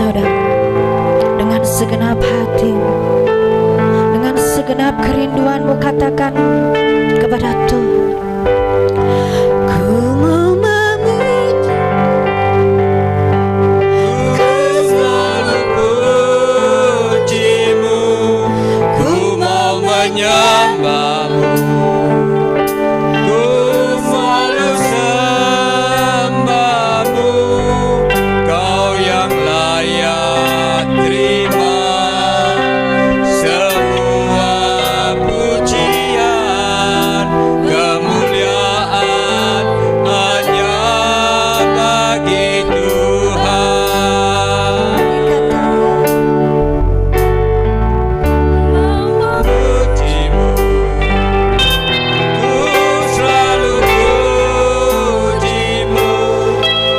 saudara, dengan segenap hatimu, dengan segenap kerinduanmu, katakan kepada Tuhan, ku mau memuji, ku selalu pujimu, ku mau menyembahmu, ku selalu sembahmu, kau yang layak terima semua pujian, kemuliaan hanya bagi Tuhan. Pujimu, ku selalu pujimu,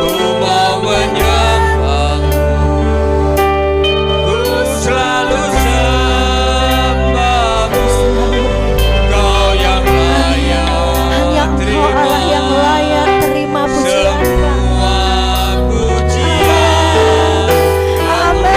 ku mau menyembahmu, ku selalu sembahmu, kau yang hanya layak Engkau Allah yang layak terima pujian kami. semua pujian. Amin.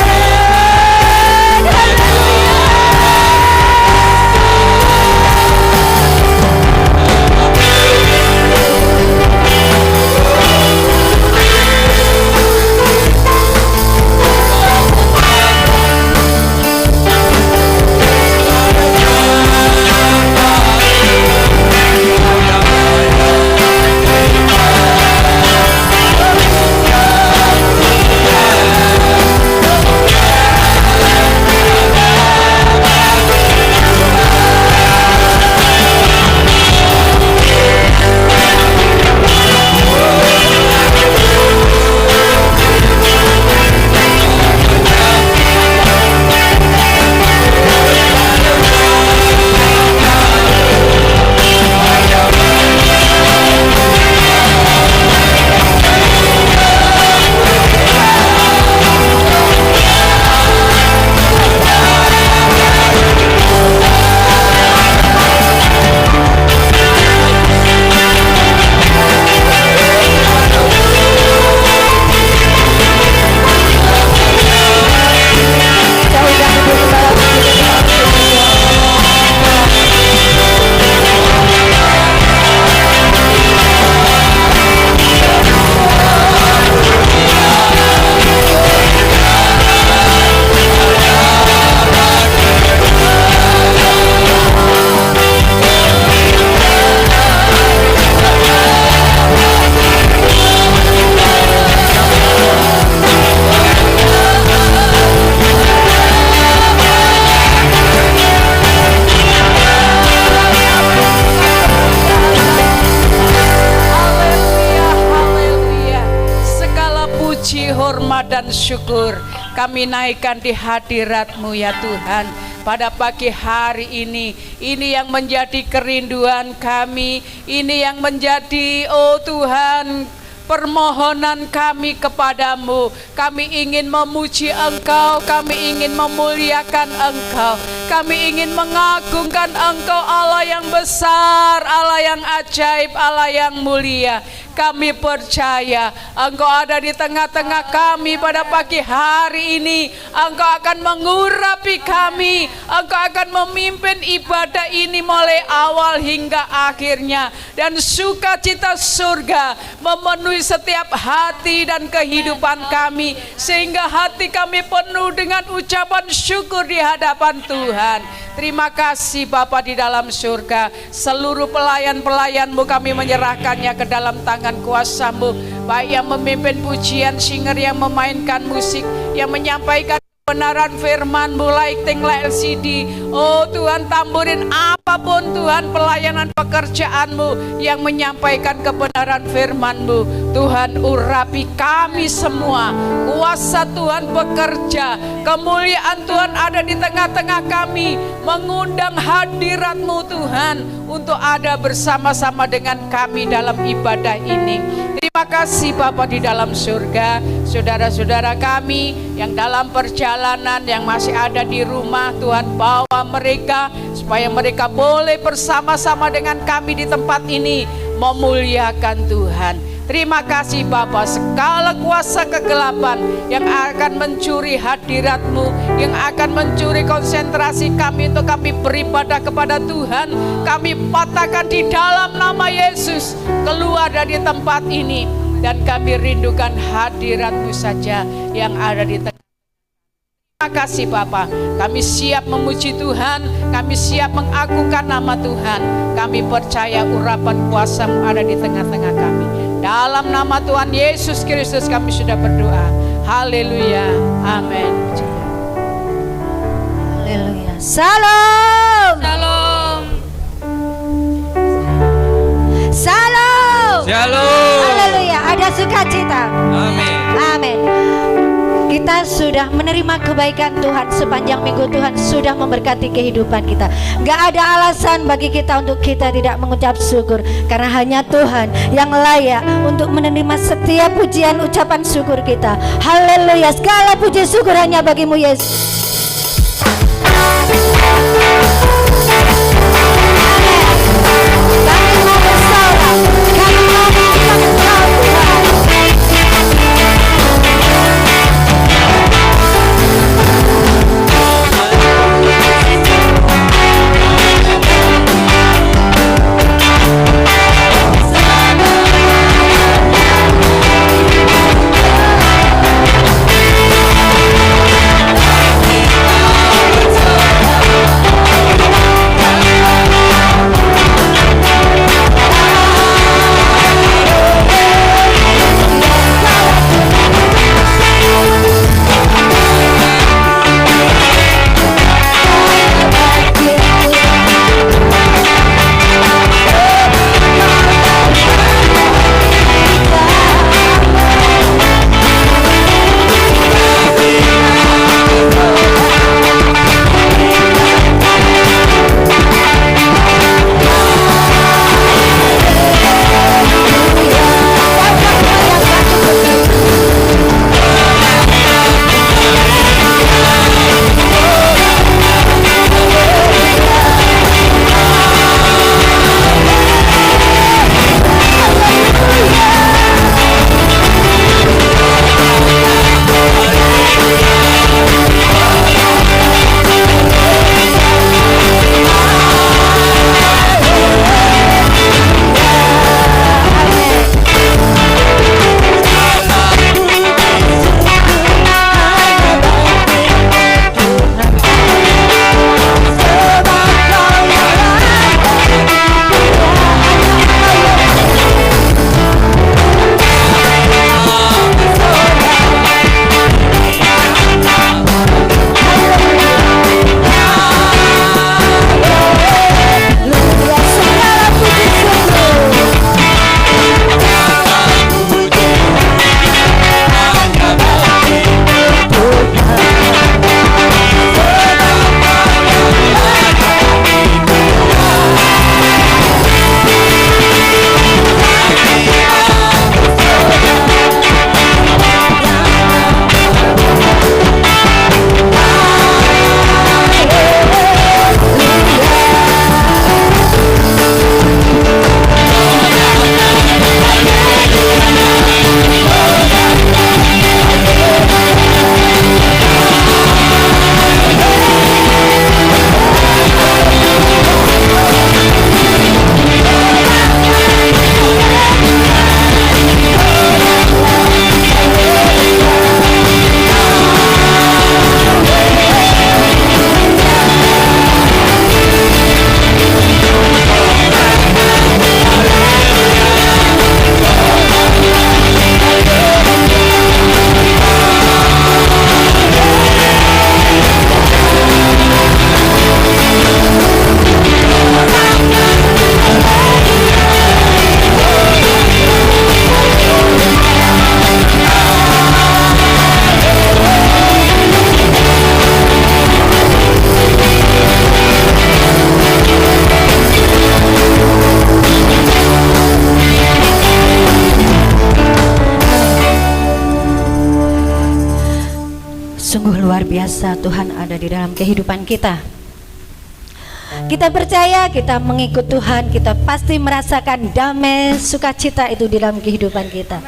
hormat dan syukur kami naikkan di hadirat-Mu ya Tuhan. Pada pagi hari ini yang menjadi kerinduan kami, ini yang menjadi oh Tuhan permohonan kami kepadamu. Kami ingin memuji Engkau, kami ingin memuliakan Engkau, kami ingin mengagungkan Engkau, Allah yang besar, Allah yang ajaib, Allah yang mulia. Kami percaya Engkau ada di tengah-tengah kami pada pagi hari ini. Engkau akan mengurapi kami, Engkau akan memimpin ibadah ini mulai awal hingga akhirnya. Dan sukacita surga memenuhi setiap hati dan kehidupan kami, sehingga hati kami penuh dengan ucapan syukur di hadapan Tuhan. Terima kasih Bapa di dalam surga. Seluruh pelayan-pelayan-Mu kami menyerahkannya ke dalam tangan kuasa-Mu, baik yang memimpin pujian, singer yang memainkan musik, yang menyampaikan kebenaran firman-Mu, lighting LCD, oh Tuhan tamburin, apapun Tuhan pelayanan pekerjaan-Mu yang menyampaikan kebenaran firman-Mu. Tuhan urapi kami semua, kuasa Tuhan bekerja, kemuliaan Tuhan ada di tengah-tengah kami, mengundang hadirat-Mu Tuhan untuk ada bersama-sama dengan kami dalam ibadah ini. Terima kasih Bapa di dalam surga. Saudara-saudara kami yang dalam perjalanan, yang masih ada di rumah, Tuhan bawa mereka supaya mereka boleh bersama-sama dengan kami di tempat ini memuliakan Tuhan. Terima kasih Bapa, segala kuasa kegelapan yang akan mencuri hadirat-Mu, yang akan mencuri konsentrasi kami untuk kami beribadah kepada Tuhan, kami patahkan di dalam nama Yesus, keluar dari tempat ini, dan kami rindukan hadirat-Mu saja yang ada di tengah. Terima kasih Bapa, kami siap memuji Tuhan, kami siap mengagungkan nama Tuhan. Kami percaya urapan kuasa-Mu ada di tengah-tengah kami. Dalam nama Tuhan Yesus Kristus kami sudah berdoa. Haleluya, amin. Haleluya. Salam. Shalom. Salam. Shalom. Haleluya. Ada sukacita. Amin. Amin. Kita sudah menerima kebaikan Tuhan sepanjang minggu. Tuhan sudah memberkati kehidupan kita. Gak ada alasan bagi kita untuk kita tidak mengucap syukur, karena hanya Tuhan yang layak untuk menerima setiap pujian ucapan syukur kita. Haleluya. Segala puji syukur hanya bagimu Yesus. Kami mau bersorak, kami mau mengangkat Engkau Tuhan. Sungguh luar biasa Tuhan ada di dalam kehidupan kita. Kita percaya, kita mengikut Tuhan, kita pasti merasakan damai, sukacita itu di dalam kehidupan kita.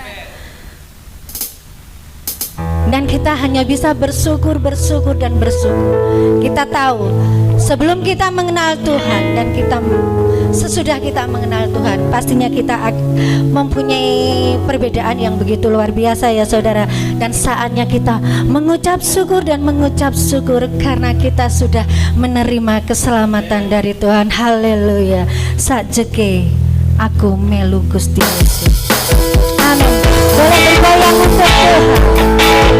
Dan kita hanya bisa bersyukur, bersyukur, dan bersyukur. Kita tahu sebelum kita mengenal Tuhan dan sesudah kita mengenal Tuhan, pastinya kita mempunyai perbedaan yang begitu luar biasa ya saudara. Dan saatnya kita mengucap syukur dan mengucap syukur karena kita sudah menerima keselamatan dari Tuhan. Haleluya. Sajeke aku melu Gusti Yesus. Amin. Boleh bergoyang untuk Tuhan.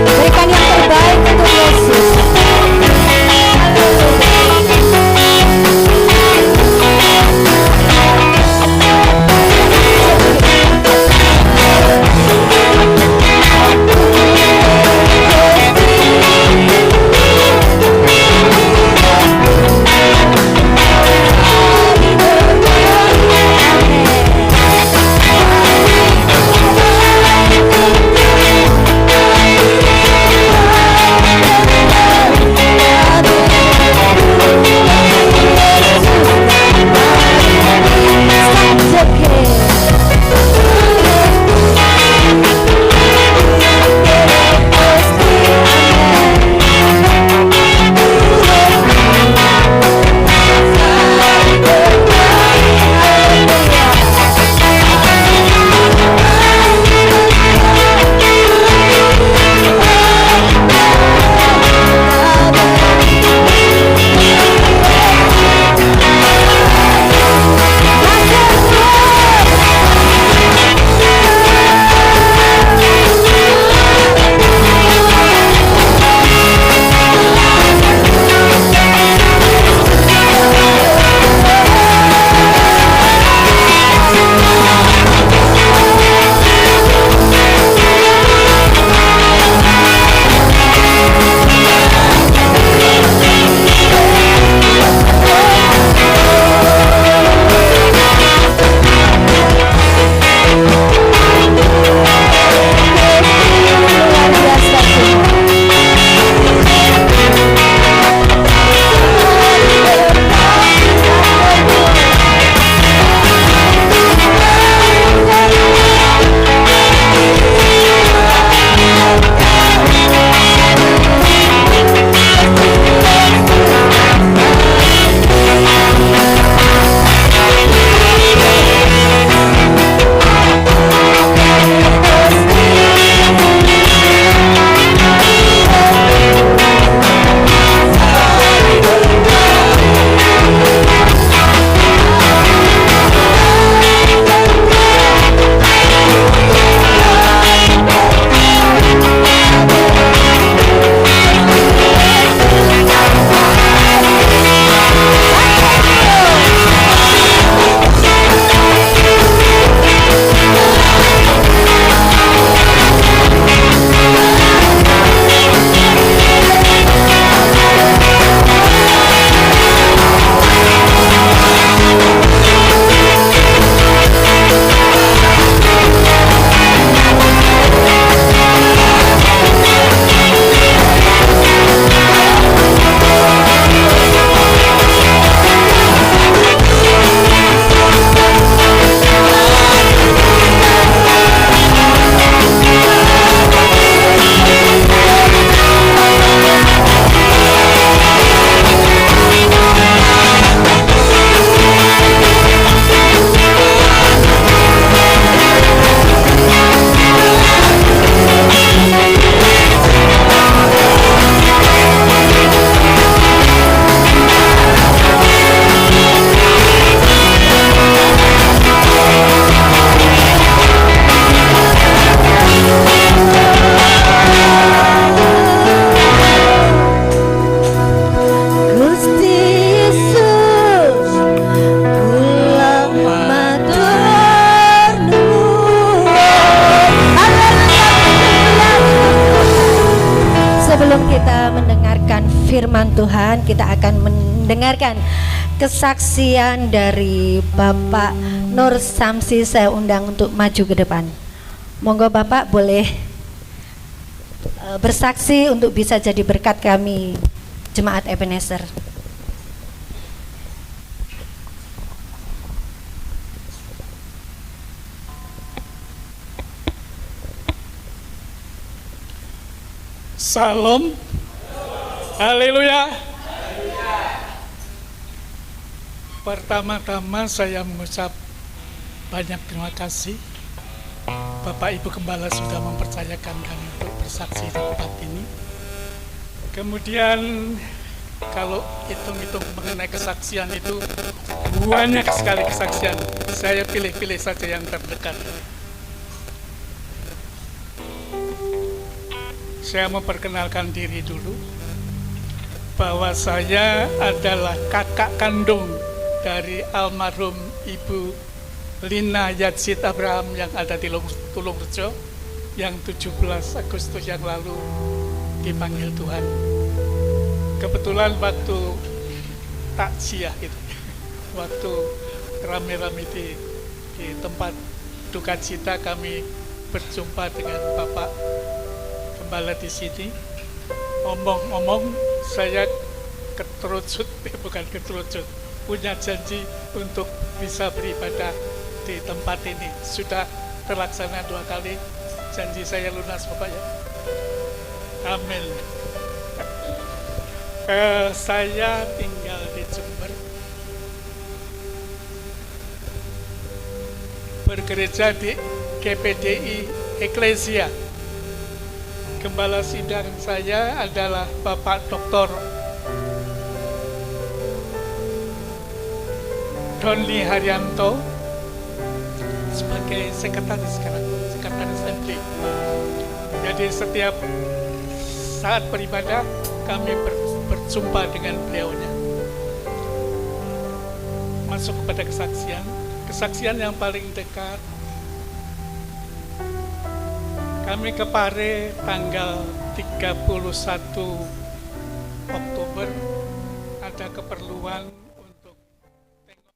Berikan yang terbaik untuk Yesus. firman Tuhan, kita akan mendengarkan kesaksian dari Bapak Nur Samsi. Saya undang untuk maju ke depan. Monggo Bapak boleh bersaksi untuk bisa jadi berkat kami Jemaat Ebenezer. Salam. Haleluya. Pertama-tama saya mengucap banyak terima kasih. Bapak Ibu Gembala sudah mempercayakan kami untuk bersaksi di tempat ini. Kemudian kalau hitung-hitung mengenai kesaksian itu banyak sekali kesaksian. Saya pilih-pilih saja yang terdekat. Saya memperkenalkan diri dulu bahwa saya adalah kakak kandung dari almarhum Ibu Lina Yatsit Abraham yang ada di Tulungrejo yang 17 Agustus yang lalu dipanggil Tuhan. Kebetulan waktu takziah itu, waktu rame-rame di tempat duka cita kami berjumpa dengan Bapak Gembala di sini. Omong-omong saya keterucut, bukan keterucut, punya janji untuk bisa beribadah di tempat ini. Sudah terlaksana 2 kali, janji saya lunas Bapak ya. Amin. Saya tinggal di Jember, bergereja di GPDI Eklesia. Gembala sidang saya adalah Bapak Dr. Donli Haryanto sebagai sekretaris assembly. Jadi setiap saat beribadah kami berjumpa dengan beliaunya. Masuk kepada kesaksian yang paling dekat. Kami ke Pare tanggal 31 Oktober, ada keperluan untuk tengok.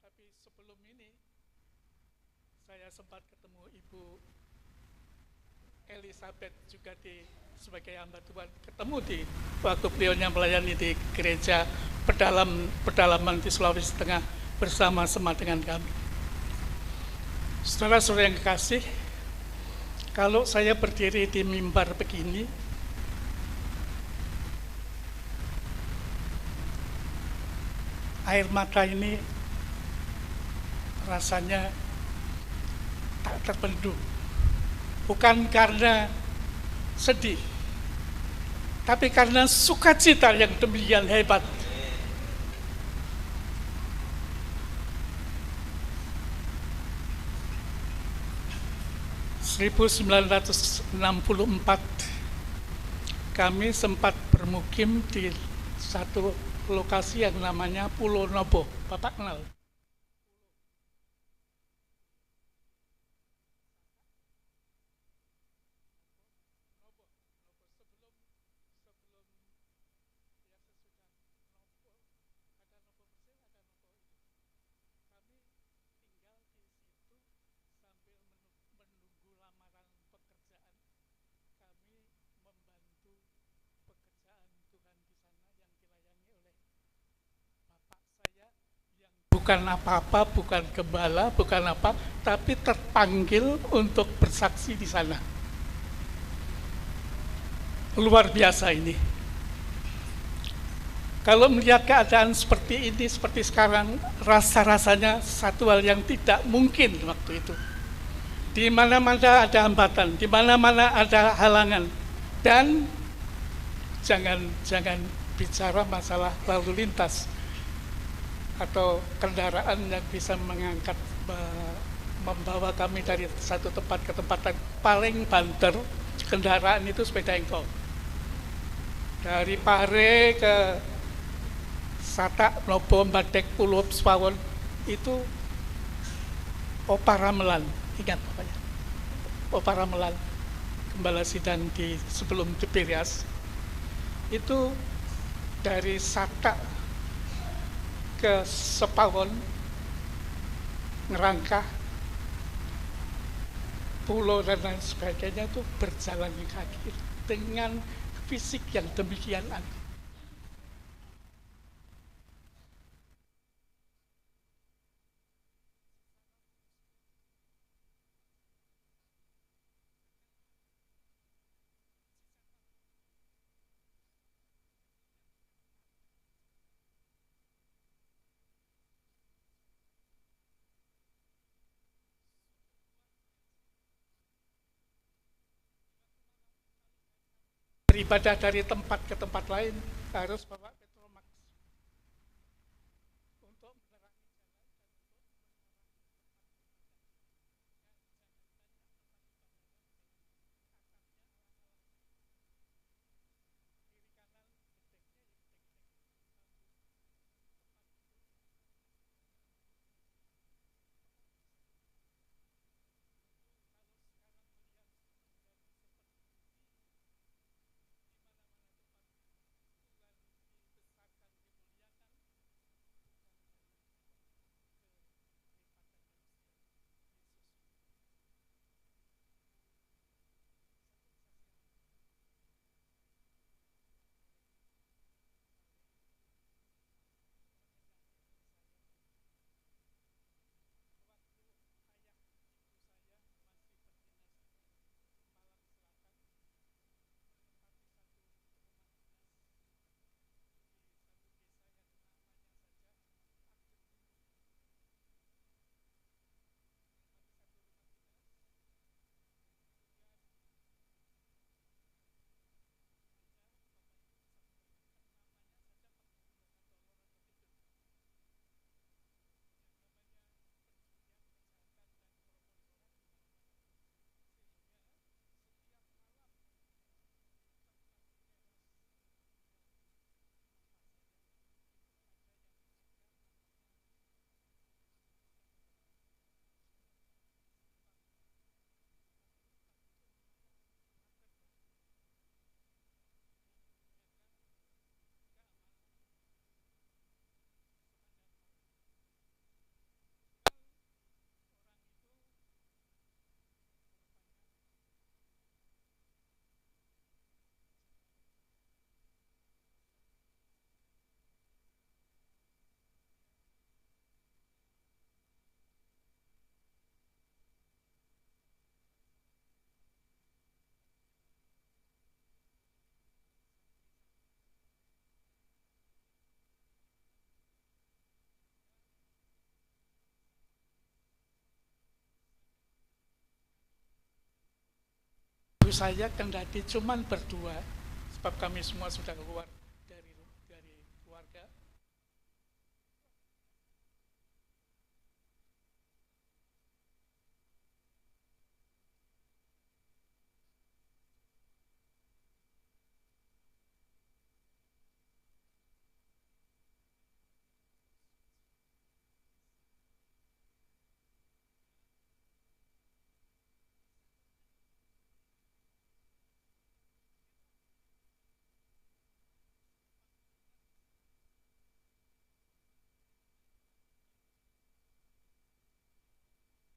Tapi sebelum ini saya sempat ketemu Ibu Elizabeth juga sebagai hamba Tuhan, ketemu di waktu beliaunya melayani di gereja pedalaman di Sulawesi Tengah bersama-sama dengan kami. Saudara-saudara yang kekasih, kalau saya berdiri di mimbar begini, air mata ini rasanya tak terpenuh. Bukan karena sedih, tapi karena sukacita yang demikian hebat. (1964) kami sempat bermukim di satu lokasi yang namanya Pulau Nobo. Bapak kenal? Bukan apa-apa, bukan gembala, bukan apa, tapi terpanggil untuk bersaksi di sana. Luar biasa ini. Kalau melihat keadaan seperti ini, seperti sekarang, rasa-rasanya satu hal yang tidak mungkin waktu itu. Di mana-mana ada hambatan, di mana-mana ada halangan, dan jangan bicara masalah lalu lintas atau kendaraan yang bisa mengangkat, membawa kami dari satu tempat ke tempat yang paling banter kendaraan itu sepeda engkol. Dari Pare ke Satak, Nobo, Badek, Pulau Swawon itu Oparamelan, ingat Bapaknya? Oparamelan, Gembala Sidang di sebelum Jepirias. Itu dari Satak ke Sepawon, Ngerangkah, Pulau dan lain sebagainya itu berjalan kaki dengan fisik yang demikian aneh. Beribadah dari tempat ke tempat lain harus bawa Petromax untuk menerangi ibu saya kendati cuman berdua, sebab kami semua sudah keluar dari keluarga.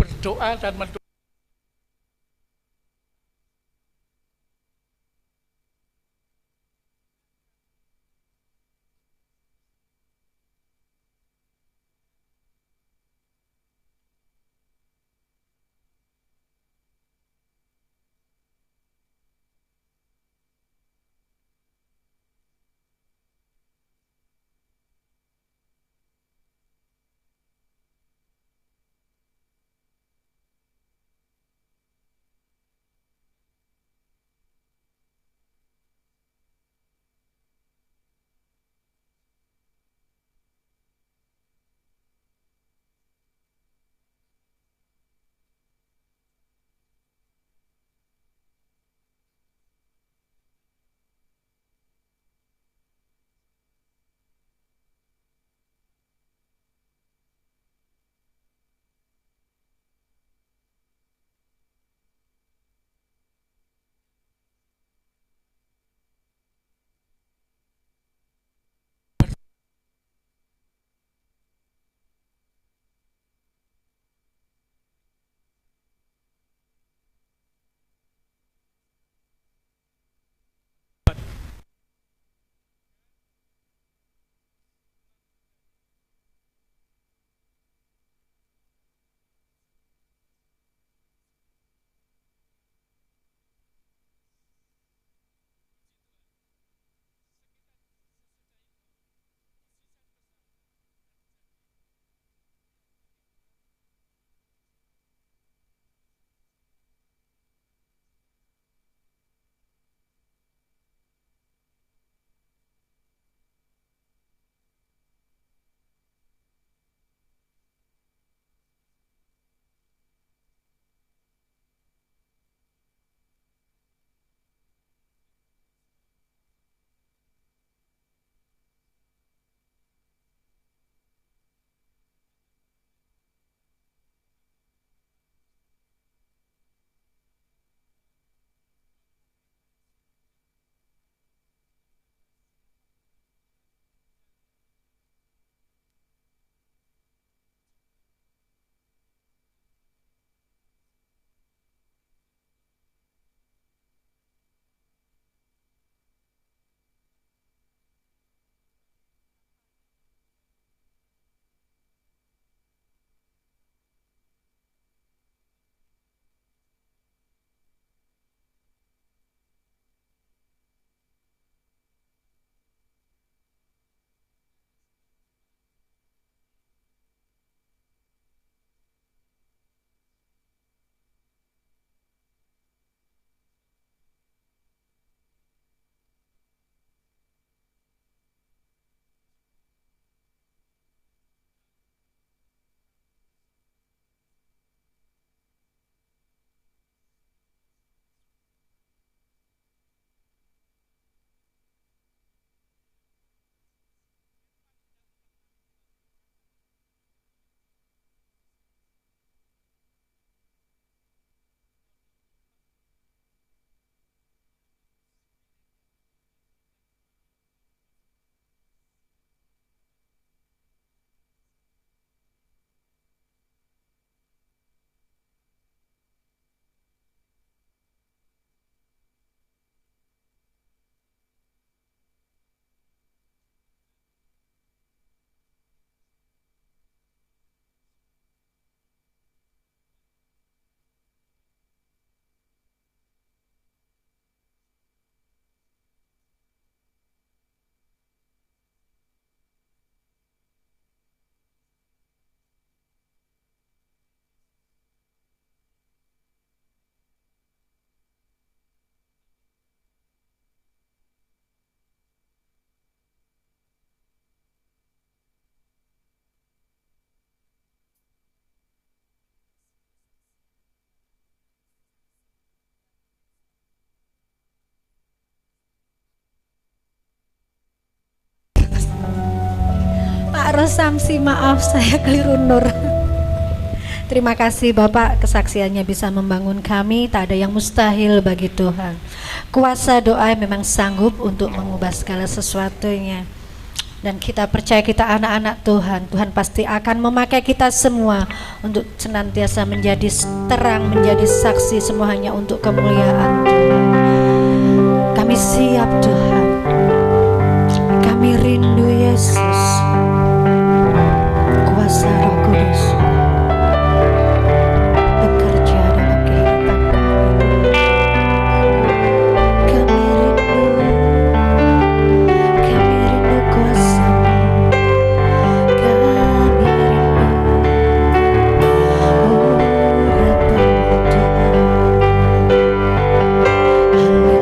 Berdoa dan mendoa. Saudara Samsi, maaf saya keliru nur. Terima kasih Bapak, kesaksiannya bisa membangun kami. Tak ada yang mustahil bagi Tuhan. Kuasa doa memang sanggup untuk mengubah segala sesuatunya. Dan kita percaya kita anak-anak Tuhan. Tuhan pasti akan memakai kita semua untuk senantiasa menjadi terang, menjadi saksi, semua hanya untuk kemuliaan Tuhan. Kami siap Tuhan. Kami rindu Yesus. Kuasa Roh Kudus bekerja dalam kehidupan kami. Kami rindu kuasa-Mu. Kami rindu urapan-Mu Tuhan. Haleluya.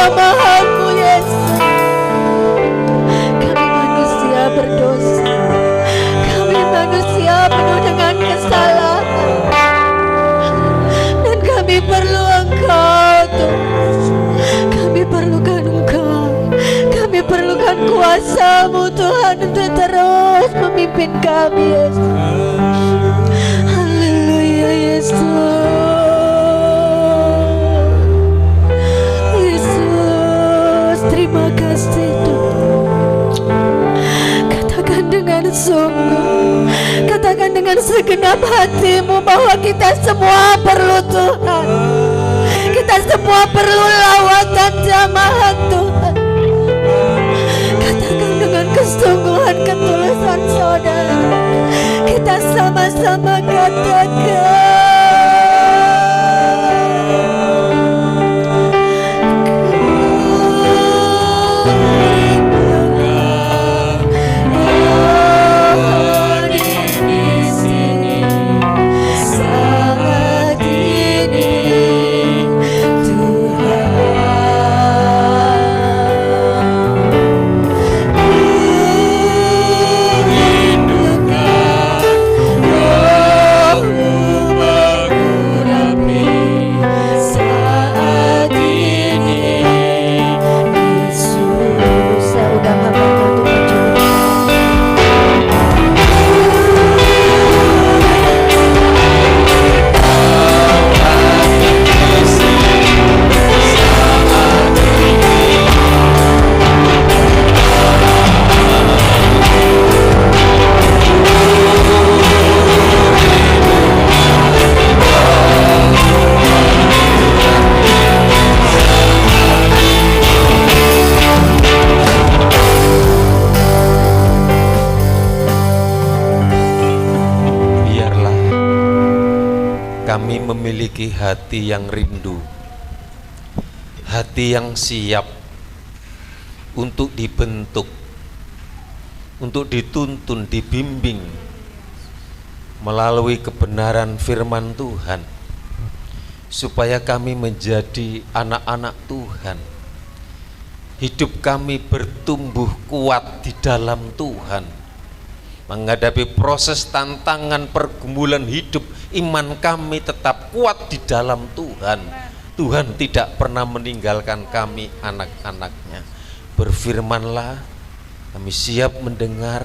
kejamahan-Mu Yesus. Kami manusia berdosa, kami manusia penuh dengan kesalahan, dan kami perlu Engkau Tuhan. Kami perlukan Engkau, kami perlukan kuasa-Mu Tuhan untuk terus memimpin kami Yesus. Haleluya Yesus. Yesus, terima kasih Tuhan. Katakan dengan sungguh, katakan dengan segenap hatimu bahwa kita semua perlu Tuhan. Kita semua perlu lawatan jamaah Tuhan. Katakan dengan kesungguhan, ketulusan saudara. Kita sama-sama katakan. Kami memiliki hati yang rindu, hati yang siap untuk dibentuk, untuk dituntun, dibimbing melalui kebenaran firman Tuhan, supaya kami menjadi anak-anak Tuhan. Hidup kami bertumbuh kuat di dalam Tuhan, menghadapi proses tantangan pergumulan hidup. Iman kami tetap kuat di dalam Tuhan. Tuhan tidak pernah meninggalkan kami, anak-anaknya. Berfirmanlah, kami siap mendengar.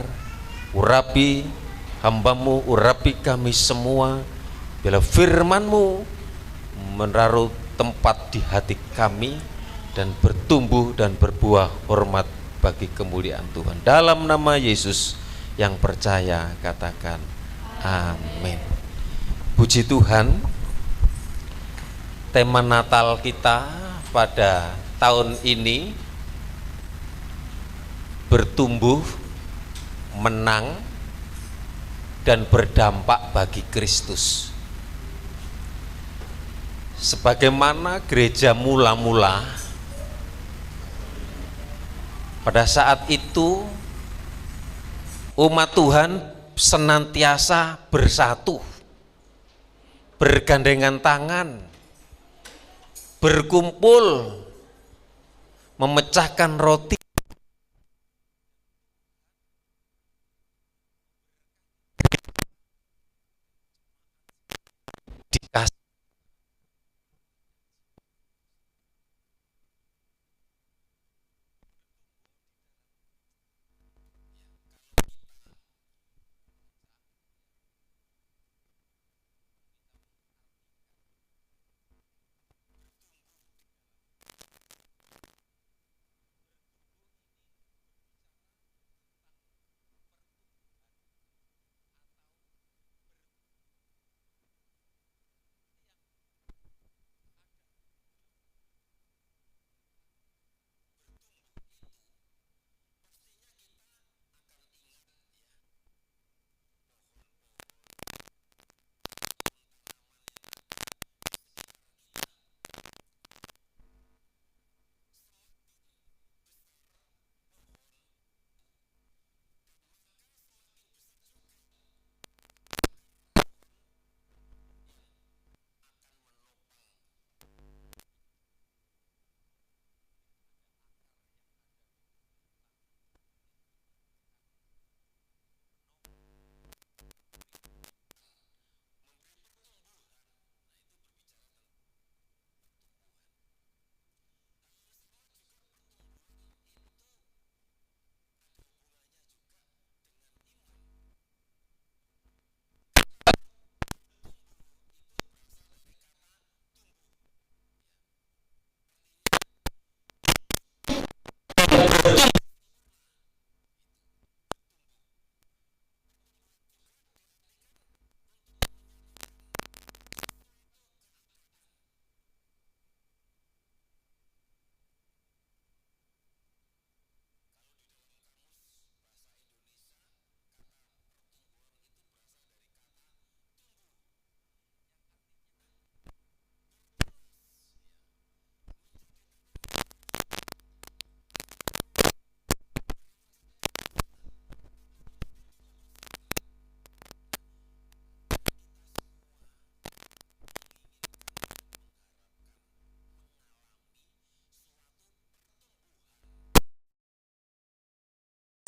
Urapi hamba-Mu, urapi kami semua. Bila firman-Mu menaruh tempat di hati kami dan bertumbuh dan berbuah hormat bagi kemuliaan Tuhan. Dalam nama Yesus yang percaya, katakan amin. Puji Tuhan, tema Natal kita pada tahun ini bertumbuh, menang, dan berdampak bagi Kristus. Sebagaimana gereja mula-mula, pada saat itu umat Tuhan senantiasa bersatu, bergandengan tangan, berkumpul, memecahkan roti, dikasih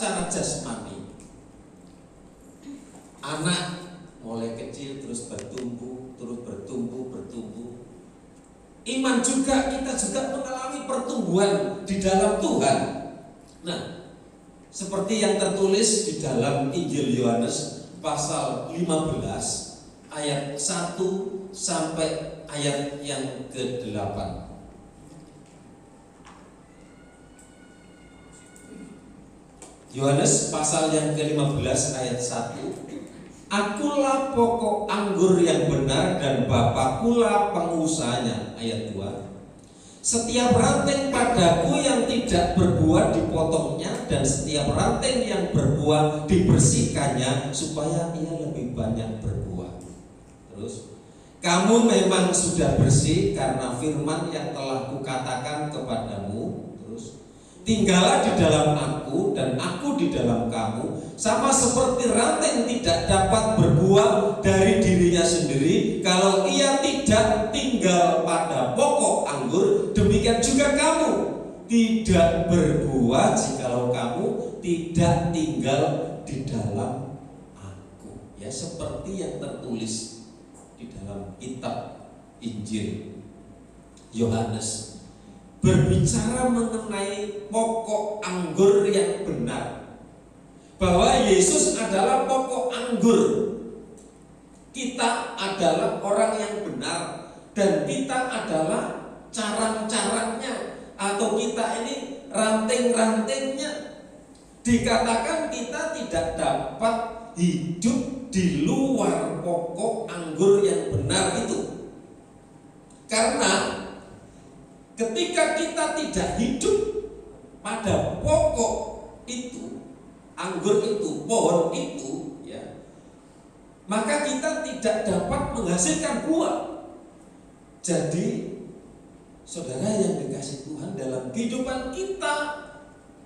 secara jasmani. Anak mulai kecil terus bertumbuh, bertumbuh. Iman juga, kita juga mengalami pertumbuhan di dalam Tuhan. Nah, seperti yang tertulis di dalam Injil Yohanes pasal 15 ayat 1 sampai ayat yang ke-8. Yohanes pasal yang ke-15 ayat 1. Akulah pokok anggur yang benar dan Bapakulah pengusahanya. Ayat 2. Setiap ranting padaku yang tidak berbuah dipotongnya, dan setiap ranting yang berbuah dibersihkannya supaya ia lebih banyak berbuah. Terus, kamu memang sudah bersih karena firman yang telah kukatakan kepadamu. Terus, tinggallah di dalam aku dan aku di dalam kamu. Sama seperti ranting tidak dapat berbuah dari dirinya sendiri kalau ia tidak tinggal pada pokok anggur, demikian juga kamu tidak berbuah jikalau kamu tidak tinggal di dalam aku. Ya, seperti yang tertulis di dalam kitab Injil Yohanes, berbicara mengenai pokok anggur yang benar, bahwa Yesus adalah pokok anggur. Kita adalah orang yang benar, dan kita adalah carang-carangnya, atau kita ini ranting-rantingnya. Dikatakan kita tidak dapat hidup di luar pokok anggur yang benar itu, karena ketika kita tidak hidup pada pokok itu, anggur itu, pohon itu, ya, maka kita tidak dapat menghasilkan buah. Jadi, saudara yang dikasih Tuhan, dalam kehidupan kita,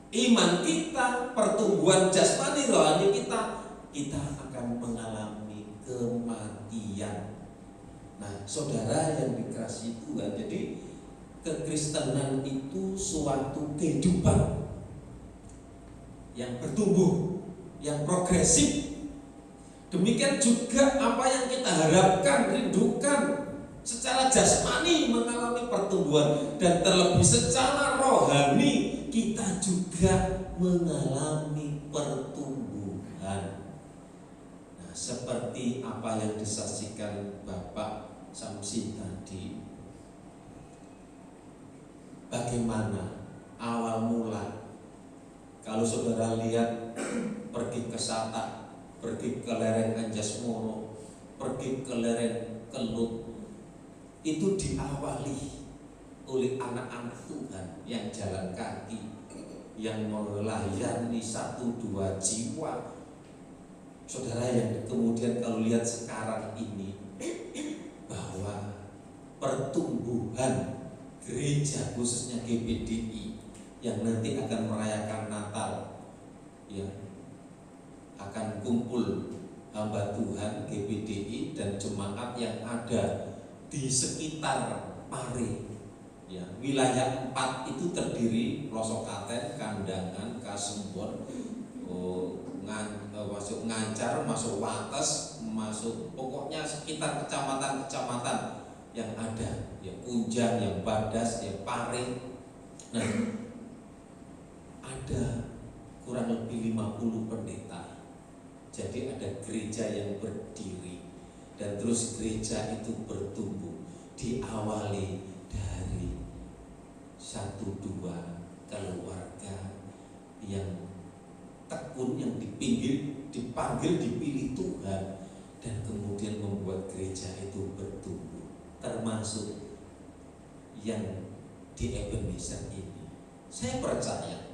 iman kita, pertumbuhan jasmani rohani kita akan mengalami kematian. Nah, saudara yang dikasih Tuhan, jadi kekristenan itu suatu kehidupan yang bertumbuh, yang progresif. Demikian juga apa yang kita harapkan, rindukan secara jasmani mengalami pertumbuhan, dan terlebih secara rohani kita juga mengalami pertumbuhan. Nah, seperti apa yang disaksikan Bapak Samsi tadi, bagaimana awal mula. Kalau saudara lihat, pergi ke Satak, pergi ke lereng Anjasmoro, pergi ke lereng Kelut, itu diawali oleh anak-anak Tuhan yang jalan kaki, yang melayani 1-2 jiwa. Saudara yang kemudian kalau lihat sekarang ini, bahwa pertumbuhan gereja khususnya GPDI yang nanti akan merayakan Natal, ya, akan kumpul hamba Tuhan GPDI dan jemaat yang ada di sekitar Pare, ya, wilayah 4 itu terdiri Plosokaten, Kandangan, Kasembon, masuk Ngancar, masuk Wates, masuk pokoknya sekitar kecamatan-kecamatan yang ada, ya, Kunjang, yang Badas, ya, Pare. Nah, ada kurang lebih 50 pendeta. Jadi ada gereja yang berdiri, dan terus gereja itu bertumbuh, diawali dari 1-2 keluarga yang tekun, yang dipanggil, dipilih Tuhan, dan kemudian membuat gereja itu bertumbuh, termasuk yang di Ebenezer ini. Saya percaya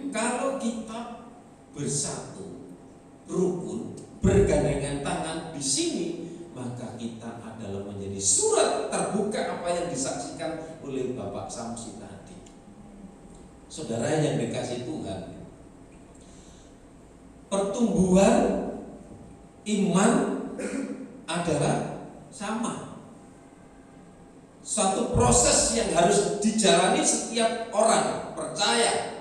kalau kita bersatu, rukun, bergandengan tangan di sini, maka kita adalah menjadi surat terbuka apa yang disaksikan oleh Bapak Samsi tadi. Saudara yang dikasih Tuhan, pertumbuhan iman adalah sama, suatu proses yang harus dijalani setiap orang percaya.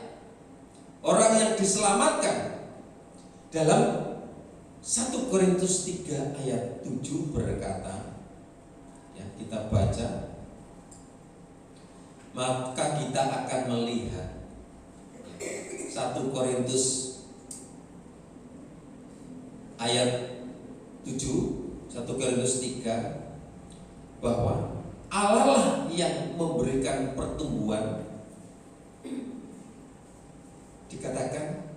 orang yang diselamatkan. Dalam 1 Korintus 3 ayat 7 berkata, ya, kita baca, maka kita akan melihat 1 Korintus ayat 7, 1 Korintus 3, bahwa Allah lah yang memberikan pertumbuhan. Dikatakan,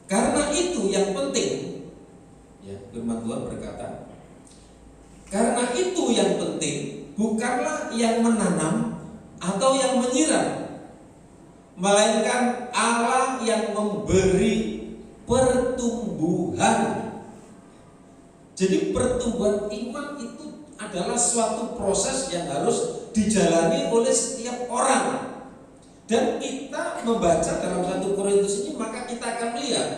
karena itu yang penting, ya, firman Tuhan berkata, karena itu yang penting bukanlah yang menanam atau yang menyiram, melainkan Allah yang memberi pertumbuhan. Jadi pertumbuhan iman itu adalah suatu proses yang harus dijalani oleh setiap orang. Dan kita membaca dalam 1 Korintus ini, maka kita akan melihat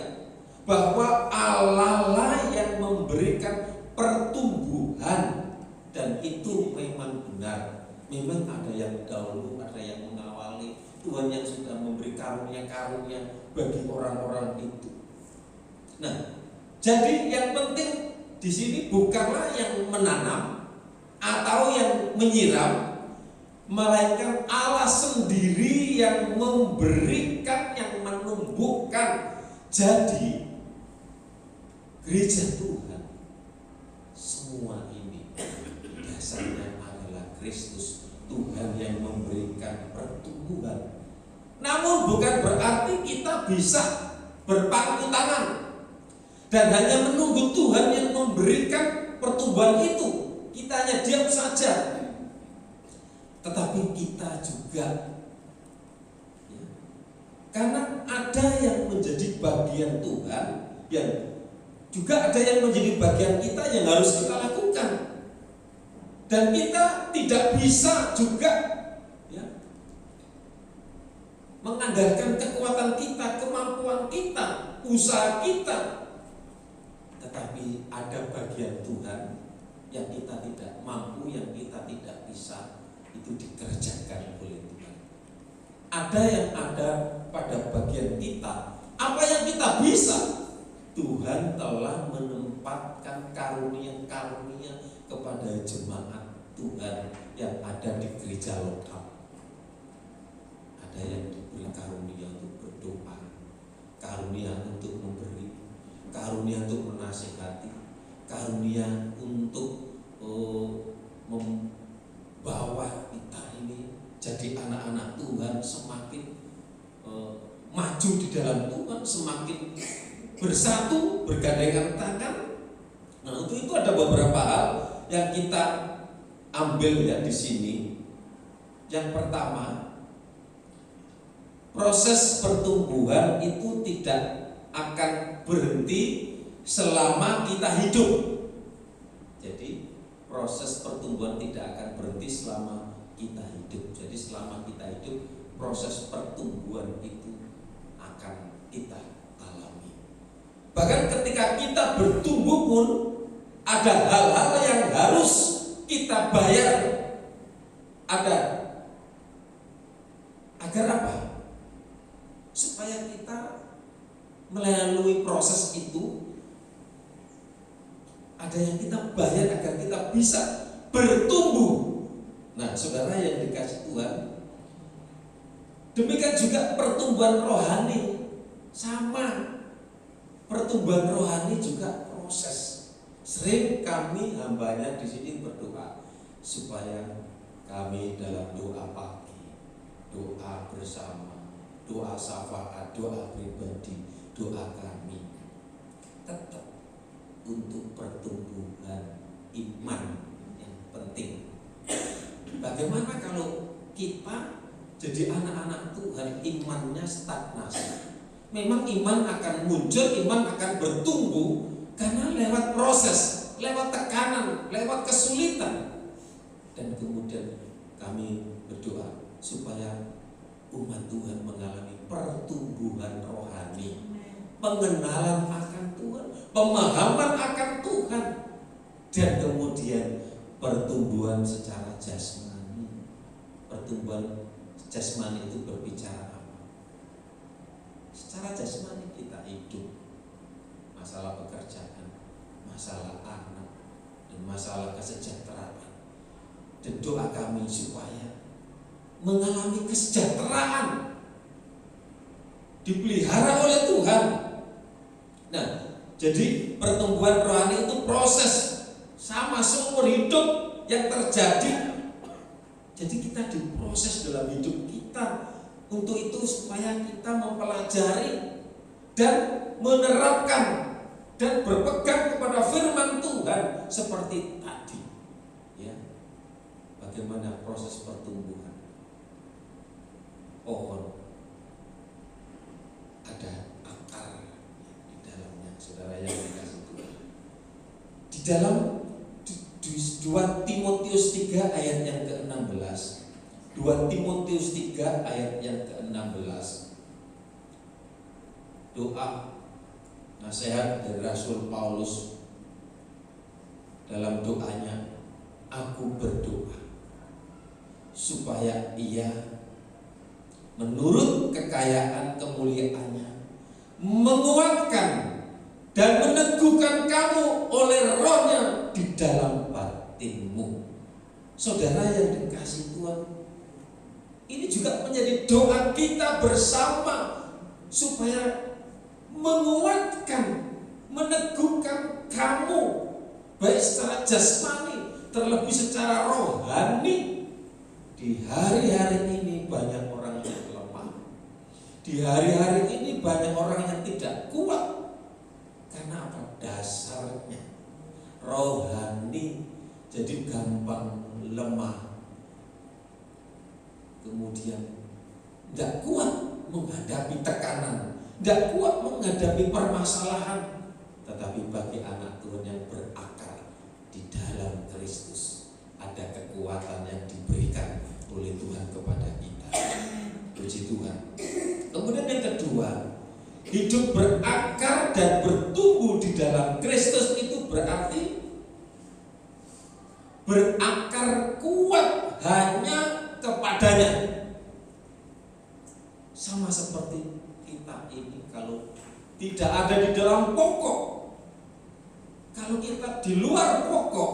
bahwa Allah lah yang memberikan pertumbuhan, dan itu memang benar. Memang ada yang dahulu, ada yang mengawali. Tuhan yang sudah memberi karunia-karunia bagi orang-orang itu. Nah, jadi yang penting di sini bukanlah yang menanam atau yang menyiram, melainkan Allah sendiri yang memberikan, yang menumbuhkan. Jadi gereja Tuhan, semua ini dasarnya adalah Kristus, Tuhan yang memberikan pertumbuhan. Namun bukan berarti kita bisa berpangku tangan dan hanya menunggu Tuhan yang memberikan pertumbuhan itu. Kita hanya diam saja. Tetapi kita juga, ya, karena ada yang menjadi bagian Tuhan, yang juga ada yang menjadi bagian kita yang harus kita lakukan. Dan kita tidak bisa juga, ya, mengandalkan kekuatan kita, kemampuan kita, usaha kita. Tetapi ada bagian Tuhan yang kita tidak mampu, yang kita tidak bisa, itu dikerjakan oleh Tuhan. Ada yang ada pada bagian kita, apa yang kita bisa, Tuhan telah menempatkan karunia-karunia kepada jemaat Tuhan yang ada di gereja lokal. Ada yang diberi karunia untuk berdoa, karunia untuk memberi, karunia untuk menasihati, karunia untuk membawa kita ini jadi anak-anak Tuhan semakin maju di dalam Tuhan, semakin bersatu, bergandengan tangan. Nah, untuk itu ada beberapa hal yang kita ambil, ya, di sini. Yang pertama, proses pertumbuhan itu tidak akan berhenti selama kita hidup. Jadi proses pertumbuhan tidak akan berhenti selama kita hidup. Jadi selama kita hidup, proses pertumbuhan itu akan kita alami. Bahkan ketika kita bertumbuh pun ada hal-hal yang harus kita bayar. Ada agar apa? Supaya kita melalui proses itu, ada yang kita bayar agar kita bisa bertumbuh. Nah, saudara yang dikasih Tuhan, demikian juga pertumbuhan rohani. Sama, pertumbuhan rohani juga proses. Sering kami hambanya di sini berdoa supaya kami dalam doa pagi, doa bersama, doa syafaat, doa pribadi, doa kami tetap untuk pertumbuhan iman yang penting. Bagaimana kalau kita jadi anak-anak Tuhan, imannya stagnasi? Memang iman akan muncul, iman akan bertumbuh karena lewat proses, lewat tekanan, lewat kesulitan. Dan kemudian kami berdoa supaya umat Tuhan mengalami pertumbuhan rohani, pengenalan akan Tuhan, pemahaman akan Tuhan, dan kemudian pertumbuhan secara jasmani, pertumbuhan jasmani itu berbicara apa? Secara jasmani kita hidup, masalah pekerjaan, masalah anak, dan masalah kesejahteraan. Dan doa kami supaya mengalami kesejahteraan, dipelihara oleh Tuhan. Nah, jadi pertumbuhan rohani itu proses sama seumur hidup yang terjadi. Jadi kita diproses dalam hidup kita. Untuk itu supaya kita mempelajari dan menerapkan dan berpegang kepada firman Tuhan seperti tadi. Ya. Bagaimana proses pertumbuhan pohon, ada akar di dalamnya, saudara yang dikasih Tuhan. Di dalam 2 Timotius 3 ayat yang ke-16. 2 Timotius 3 ayat yang ke-16. Doa nasihat dari Rasul Paulus dalam doanya, aku berdoa supaya ia menurut kekayaan kemuliaannya menguatkan dan meneguhkan kamu oleh rohnya di dalam batinmu. Saudara yang dikasih Tuhan, ini juga menjadi doa kita bersama supaya menguatkan, meneguhkan kamu baik secara jasmani terlebih secara rohani. Di hari-hari ini banyak orang yang lemah. Di hari-hari ini banyak orang yang tidak kuat. Karena apa? Dasarnya rohani, jadi gampang lemah. Kemudian tidak kuat menghadapi tekanan, tidak kuat menghadapi permasalahan. Tetapi bagi anak Tuhan yang berakar di dalam Kristus, ada kekuatan yang diberikan oleh Tuhan kepada kita. Puji Tuhan. Kemudian yang kedua, hidup berakar dan bertumbuh di dalam Kristus itu berarti berakar kuat hanya kepadanya. Sama seperti kita ini, kalau tidak ada di dalam pokok, kalau kita di luar pokok,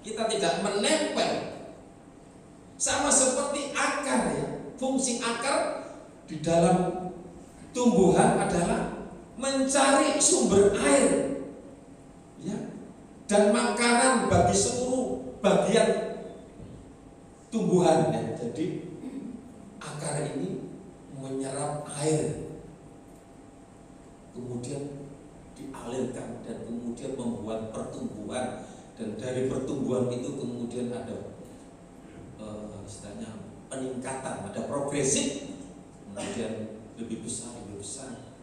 kita tidak menempel. Sama seperti akar, ya. Fungsi akar di dalam tumbuhan adalah mencari sumber air, ya, dan makanan bagi seluruh bagian tumbuhannya. Jadi akar ini menyerap air, kemudian dialirkan dan kemudian membuat pertumbuhan, dan dari pertumbuhan itu kemudian ada istilahnya peningkatan, ada progresif, kemudian lebih besar,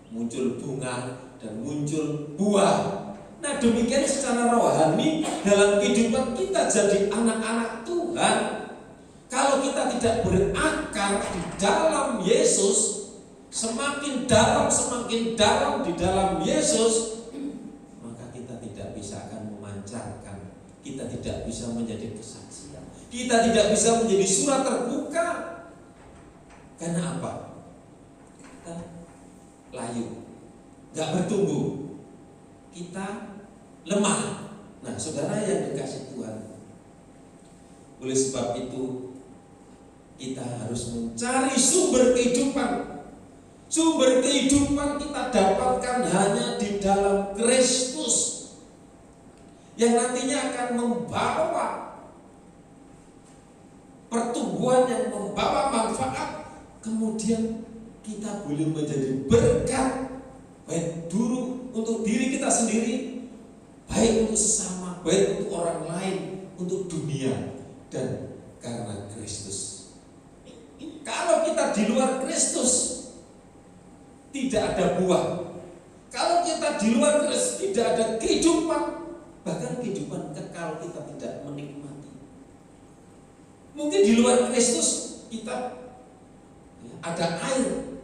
muncul bunga dan muncul buah. Nah, demikian secara rohani dalam kehidupan kita jadi anak-anak Tuhan. Kalau kita tidak berakar di dalam Yesus, semakin dalam di dalam Yesus, maka kita tidak bisa akan memancarkan, kita tidak bisa menjadi kesaksian, kita tidak bisa menjadi surat terbuka. Karena apa? Kita layu, gak bertumbuh, kita lemah. Nah, saudara yang dikasih Tuhan, oleh sebab itu kita harus mencari sumber kehidupan. Sumber kehidupan kita dapatkan hanya di dalam Kristus, yang nantinya akan membawa pertumbuhan, yang membawa manfaat. Kemudian kita boleh menjadi berkat, baik dulu untuk diri kita sendiri, baik untuk sesama, baik untuk orang lain, untuk dunia, dan karena Kristus. Kalau kita di luar Kristus tidak ada buah, kalau kita di luar Kristus tidak ada kehidupan, bahkan kehidupan kekal kita tidak menikmati. Mungkin di luar Kristus kita ada air,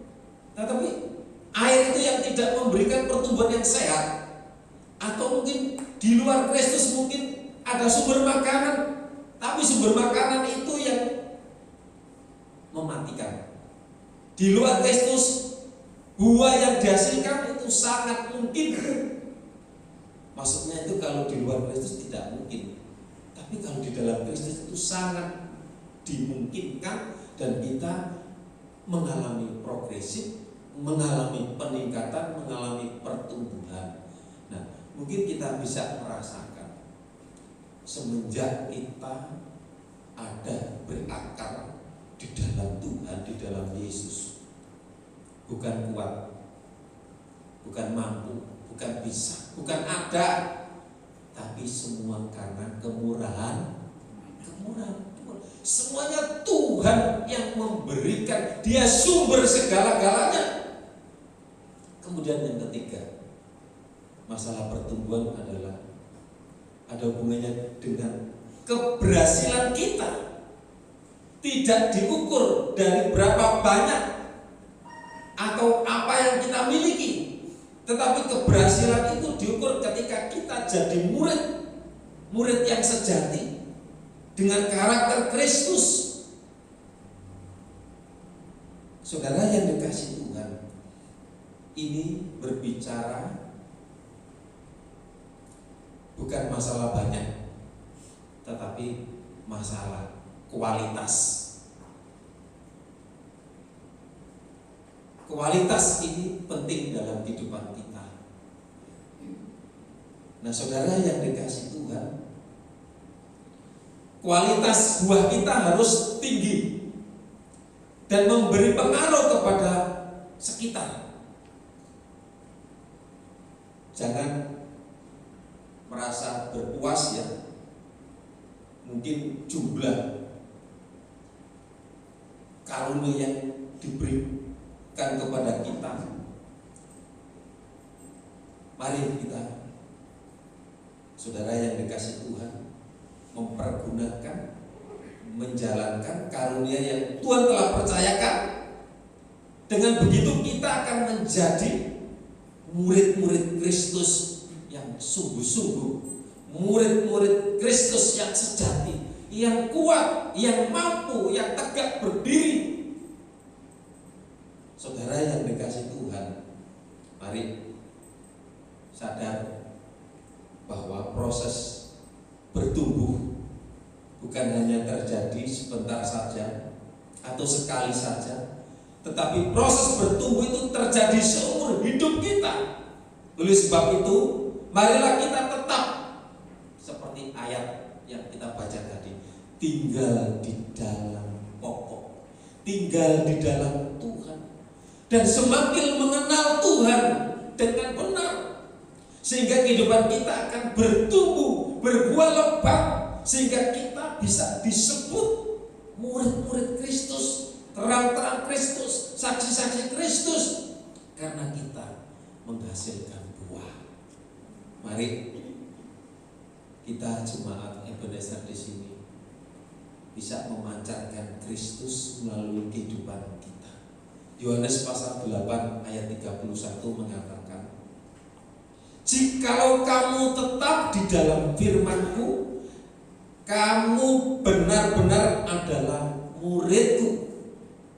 tetapi air itu yang tidak memberikan pertumbuhan yang sehat. Atau mungkin di luar Kristus mungkin ada sumber makanan, tapi sumber makanan itu yang mematikan. Di luar Kristus, buah yang dihasilkan itu sangat mungkin. Maksudnya itu kalau di luar Kristus tidak mungkin, tapi kalau di dalam Kristus itu sangat dimungkinkan, dan kita mengalami progresif, mengalami peningkatan, mengalami pertumbuhan. Nah, mungkin kita bisa merasakan semenjak kita ada berakar di dalam Tuhan, di dalam Yesus, bukan kuat, bukan mampu, bukan bisa, bukan ada, tapi semua karena kemurahan Tuhan. Semuanya Tuhan yang memberikan, Dia sumber segala-galanya. Kemudian yang ketiga, masalah pertumbuhan adalah ada hubungannya dengan keberhasilan kita. Tidak diukur dari berapa banyak atau apa yang kita miliki, tetapi keberhasilan itu diukur ketika kita jadi murid yang sejati dengan karakter Kristus. Saudara yang dikasihi Tuhan, ini berbicara bukan masalah banyak, tetapi masalah kualitas. Kualitas ini penting dalam kehidupan kita. Nah, saudara yang dikasihi Tuhan, kualitas buah kita harus tinggi dan memberi pengaruh kepada sekitar. Jangan merasa berpuas ya, mungkin jumlah karunia yang diberikan kepada kita. Mari kita, saudara yang dikasihi Tuhan, mempergunakan, menjalankan karunia yang Tuhan telah percayakan. Dengan begitu kita akan menjadi murid-murid Kristus yang sungguh-sungguh, murid-murid Kristus yang sejati, yang kuat, yang mampu, yang tegak berdiri. Saudara yang dikasihi Tuhan, mari sadar bahwa proses bertumbuh bukan hanya terjadi sebentar saja atau sekali saja, tetapi proses bertumbuh itu terjadi seumur hidup kita. Oleh sebab itu, marilah kita tetap seperti ayat yang kita baca tadi, tinggal di dalam pokok, tinggal di dalam Tuhan, dan semakin mengenal Tuhan dengan benar, sehingga kehidupan kita akan bertumbuh, berbuah lebat, sehingga kita bisa disebut murid-murid Kristus, terang-terang Kristus, saksi-saksi Kristus, karena kita menghasilkan buah. Mari kita jemaat Ebenezer di sini bisa memancarkan Kristus melalui kehidupan kita. Yohanes pasal 8 ayat 31 mengatakan, jikalau kamu tetap di dalam firman-Ku, kamu benar-benar adalah murid-Ku.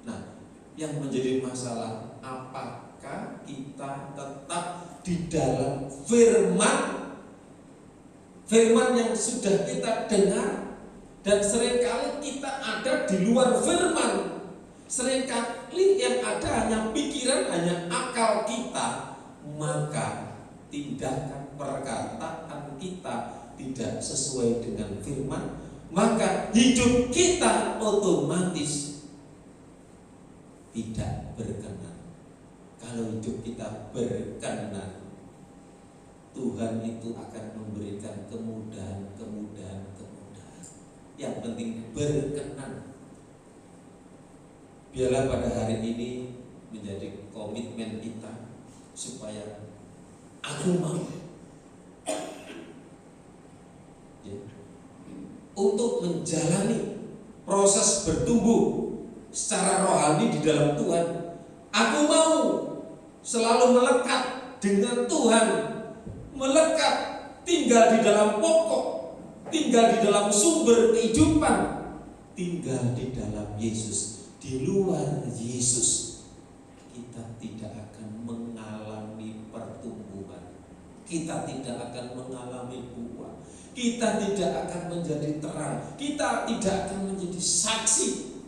Nah, yang menjadi masalah, apakah kita tetap di dalam firman yang sudah kita dengar? Dan seringkali kita ada di luar firman. Seringkali yang ada hanya pikiran, hanya akal kita, maka tindakan perkataan kita tidak sesuai dengan firman, maka hidup kita otomatis tidak berkenan. Kalau hidup kita berkenan, Tuhan itu akan memberikan kemudahan. Yang penting berkenan. Biarlah pada hari ini menjadi komitmen kita supaya aku mau untuk menjalani proses bertumbuh secara rohani di dalam Tuhan. Aku mau selalu melekat dengan Tuhan, melekat, tinggal di dalam pokok, tinggal di dalam sumber kehidupan, tinggal di dalam Yesus. di luar Yesus, kita tidak akan mengalami pertumbuhan, kita tidak akan mengalami buah, kita tidak akan menjadi terang, kita tidak akan menjadi saksi.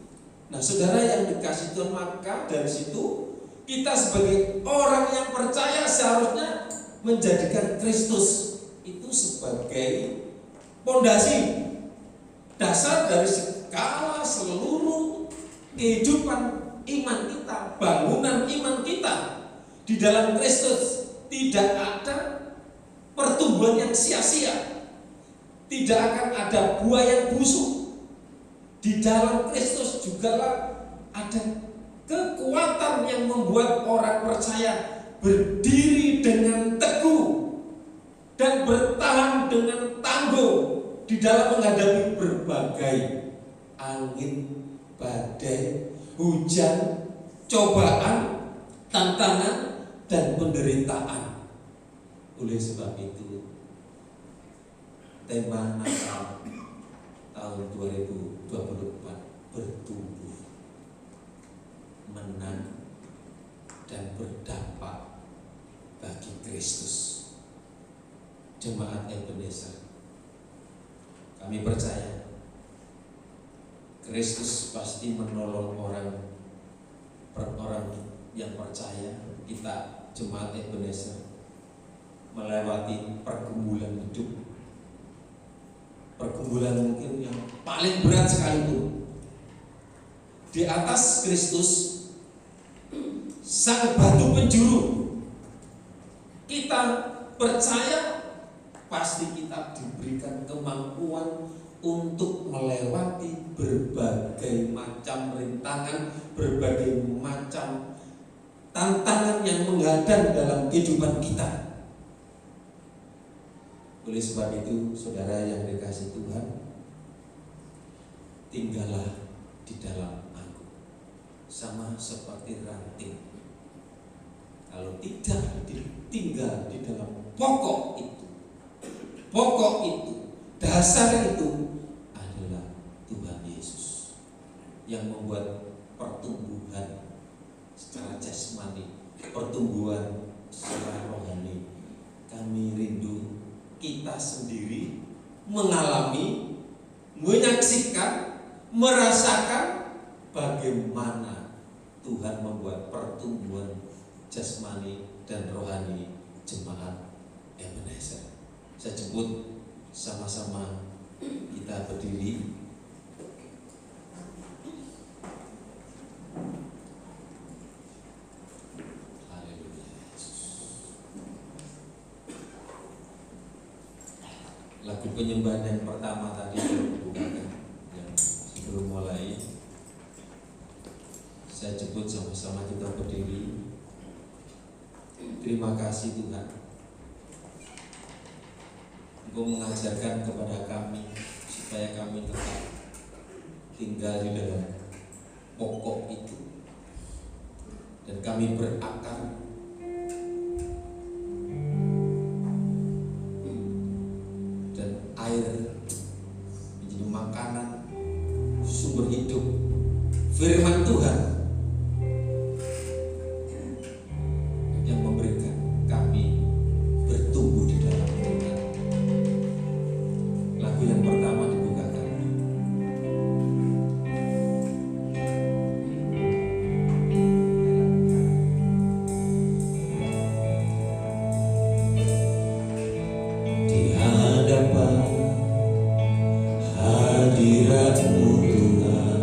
Nah, saudara yang dikasih Tuhan, maka dari situ kita sebagai orang yang percaya seharusnya menjadikan Kristus itu sebagai pondasi dasar dari segala seluruh kehidupan iman kita, bangunan iman kita. Di dalam Kristus tidak ada pertumbuhan yang sia-sia, tidak akan ada buah yang busuk. Di dalam Kristus jugalah ada kekuatan yang membuat orang percaya berdiri dengan teguh dan bertahan dengan tangguh di dalam menghadapi berbagai angin, badai, hujan, cobaan, tantangan, dan penderitaan. Oleh sebab itu, tema Natal tahun 2024 bertumbuh, menang, dan berdampak bagi Kristus. Jemaat Ebenezer, kami percaya Kristus pasti menolong orang yang percaya. Kita jemaat Ebenezer melewati pergumulan hidup, pergumulan mungkin yang paling berat sekalipun. Di atas Kristus, sang batu penjuru, kita percaya pasti kita diberikan kemampuan untuk melewati berbagai macam rintangan, berbagai macam tantangan yang menghadang dalam kehidupan kita. Oleh sebab itu, saudara yang dikasihi Tuhan, tinggallah di dalam aku, sama seperti ranting. Kalau tidak tinggal di dalam pokok itu, dasar itu adalah Tuhan Yesus yang membuat pertumbuhan secara jasmani, pertumbuhan secara rohani. Kami rindu kita sendiri mengalami, menyaksikan, merasakan bagaimana Tuhan membuat pertumbuhan jasmani dan rohani jemaat Ebenezer. Saya jemput sama-sama kita berdiri. Haleluya. Lagu penyembahan yang pertama tadi dibukakan, yang sebelum mulai saya jemput sama-sama kita berdiri. Terima kasih Tuhan, Engkau mengajarkan kepada kami supaya kami tetap tinggal di dalam pokok itu, dan kami berakar dan air menjadi makanan sumber hidup firman Tuhan yang memberikan kami bertumbuh di dalam Tuhan. Lagu yang pertama dibukakan. Di hadapan hadirat-Mu Tuhan,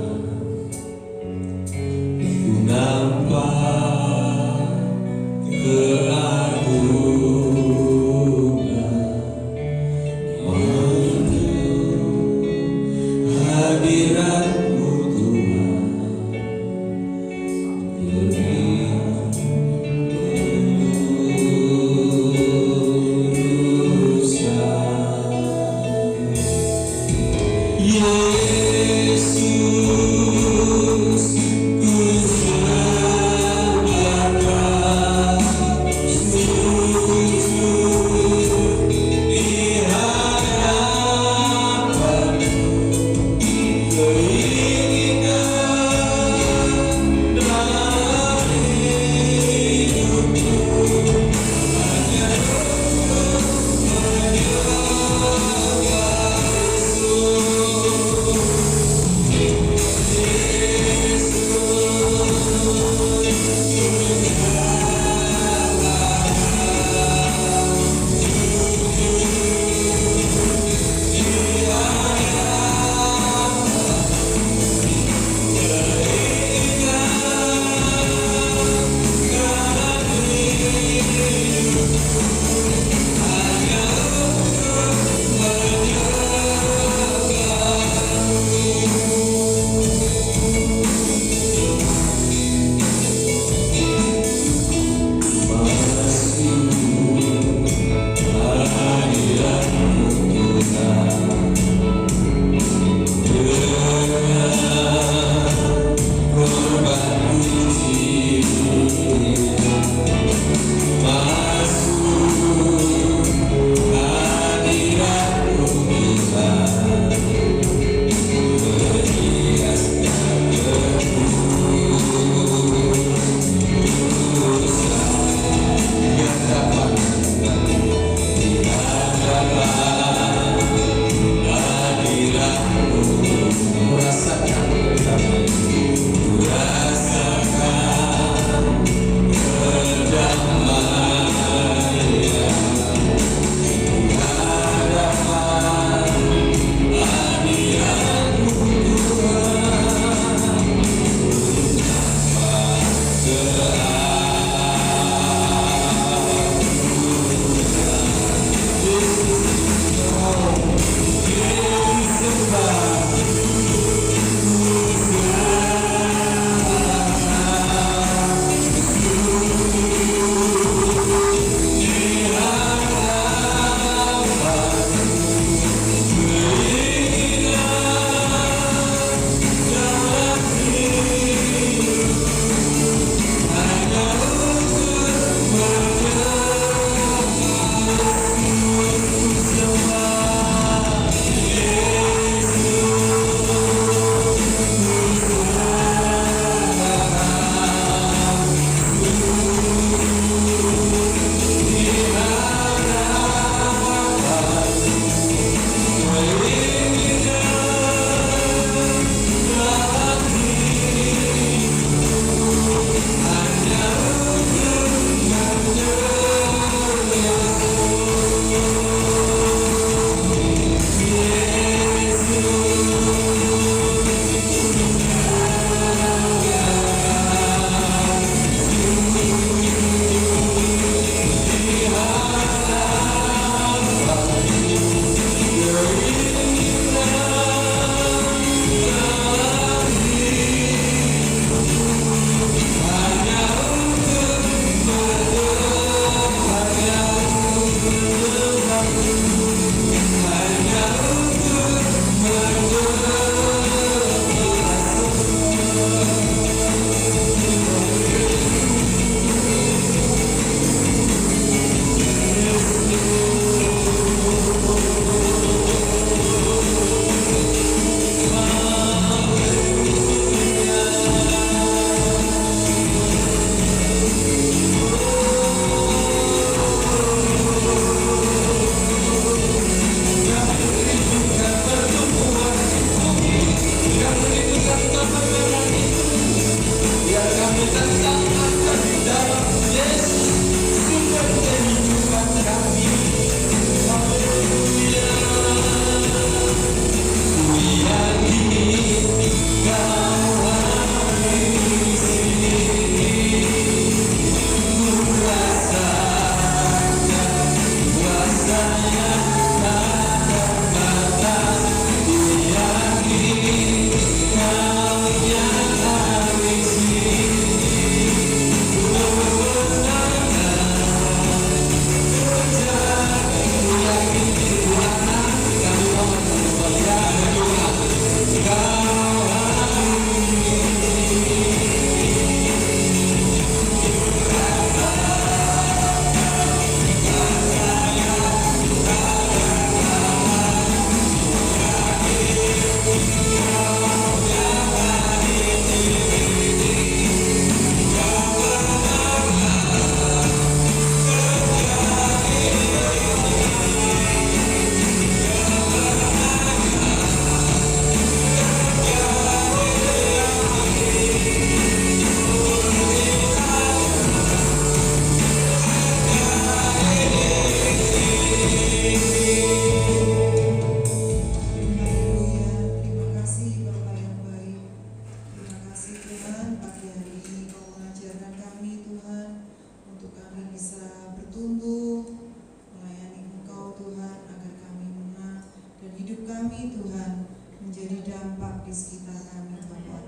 kami Tuhan menjadi dampak di sekitar kami Bapa.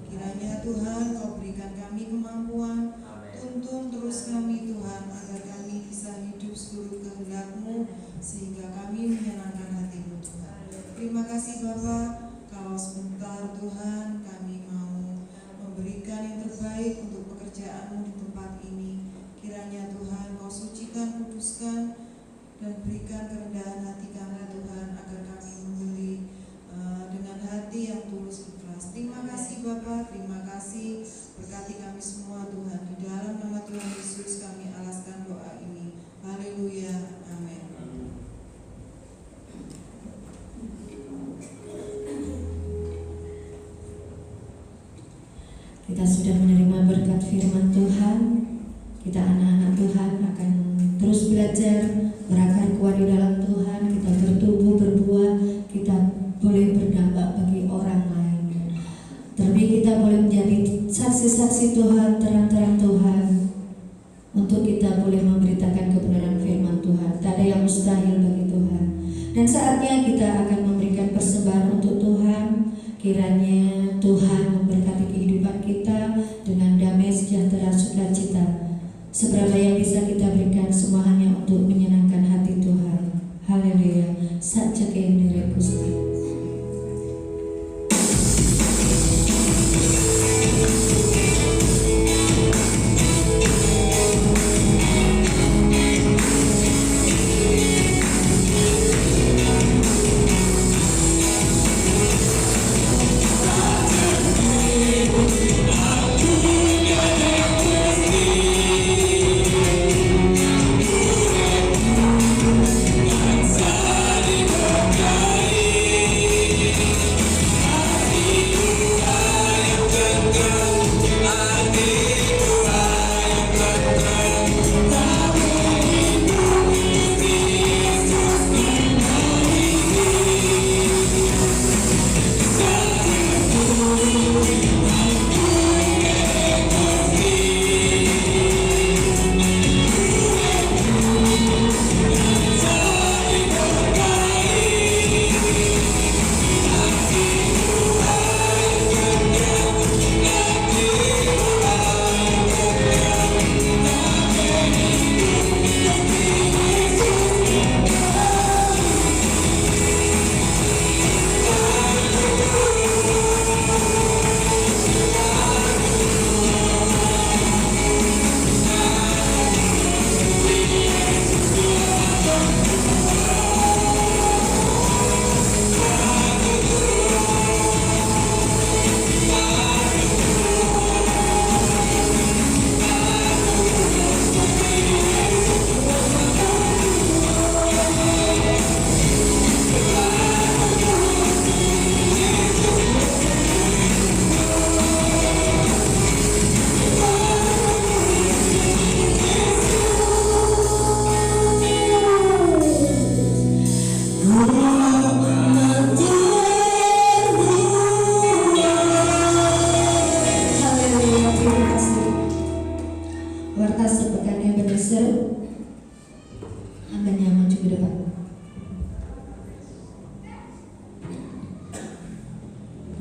Kiranya Tuhan Kau berikan kami kemampuan, tuntun terus kami Tuhan, agar kami bisa hidup seturut kehendak-Mu, sehingga kami menyenangkan hati-Mu Tuhan. Terima kasih Bapa, kalau sebentar Tuhan kami mau memberikan yang terbaik untuk pekerjaan-Mu di tempat ini. Kiranya Tuhan Kau sucikan, kuduskan, dan berikan kerendahan hati kami Tuhan, agar kami membeli dengan hati yang tulus ikhlas. Terima kasih Bapa, terima kasih, berkati kami semua Tuhan. Di dalam nama Tuhan Yesus kami alaskan doa ini. Haleluya, amin. Kita sudah menerima berkat firman Tuhan. Kita anak-anak Tuhan akan terus belajar, berakar kuat di dalam Tuhan. Kita bertumbuh, berbuah, kita boleh berdampak bagi orang lain. Terlebih kita boleh menjadi saksi-saksi Tuhan, terang-terang Tuhan, untuk kita boleh memberitakan kebenaran firman Tuhan. Tak ada yang mustahil bagi Tuhan. Dan saatnya kita akan memberikan persembahan untuk Tuhan. Kiranya Tuhan memberkati kehidupan kita dengan damai, sejahtera, sukacita. Seberapa yang bisa kita berikan, semua hanya untuk menyenangkan hati Tuhan. Haleluya. Saja kehendak Gusti.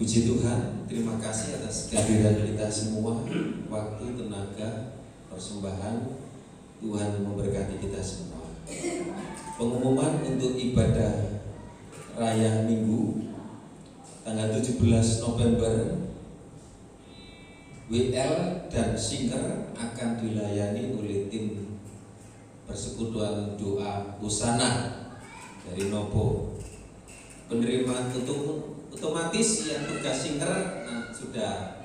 Puji Tuhan, terima kasih atas kehadiran kita semua. Waktu, tenaga, persembahan, Tuhan memberkati kita semua. Pengumuman untuk ibadah Raya Minggu tanggal 17 November, WL dan Singer akan dilayani oleh tim Persekutuan Doa Hosana dari Nopo. Penerimaan otomatis yang tugas Singer sudah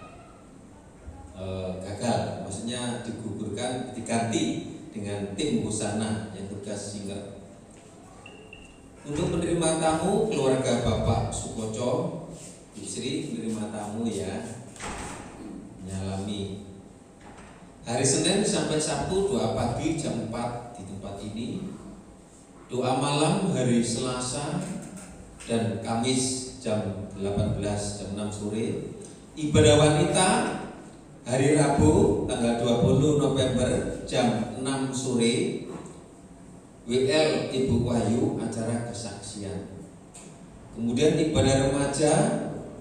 gagal, maksudnya digugurkan, diganti dengan tim Hosana yang tugas Singer. Untuk menerima tamu, keluarga Bapak Sukoco, Ibu Sri menerima tamu ya, menyalami. Hari Senin sampai Sabtu doa pagi jam 4 di tempat ini, doa malam hari Selasa dan Kamis jam 18 jam 6 sore, ibadah wanita hari Rabu tanggal 20 November jam 6 sore, WL Ibu Wahyu acara kesaksian. Kemudian Kemudian ibadah remaja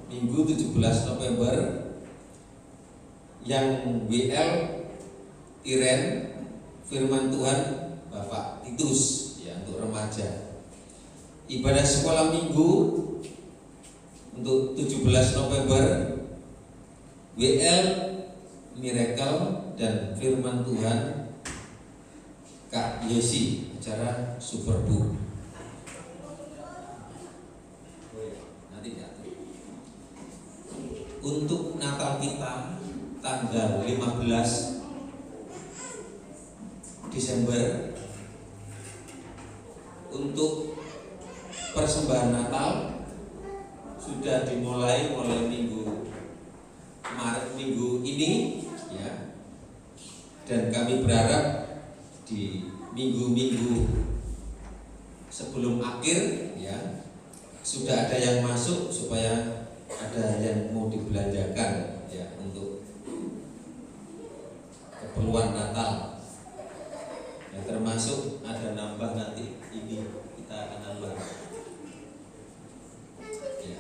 Minggu 17 November yang WL Iren Firman Tuhan Bapak Titus ya, untuk remaja. Ibadah sekolah Minggu untuk 17 November WL Miracle dan Firman Tuhan Kak Yesi, acara Superbook. Untuk Natal kita tanggal 15 Desember, untuk persembahan Natal sudah dimulai mulai minggu Maret minggu ini ya, dan kami berharap di minggu-minggu sebelum akhir ya sudah ada yang masuk supaya ada yang mau dibelanjakan ya untuk keperluan Natal ya, termasuk ada nambah nanti ini kita akan nambah ya.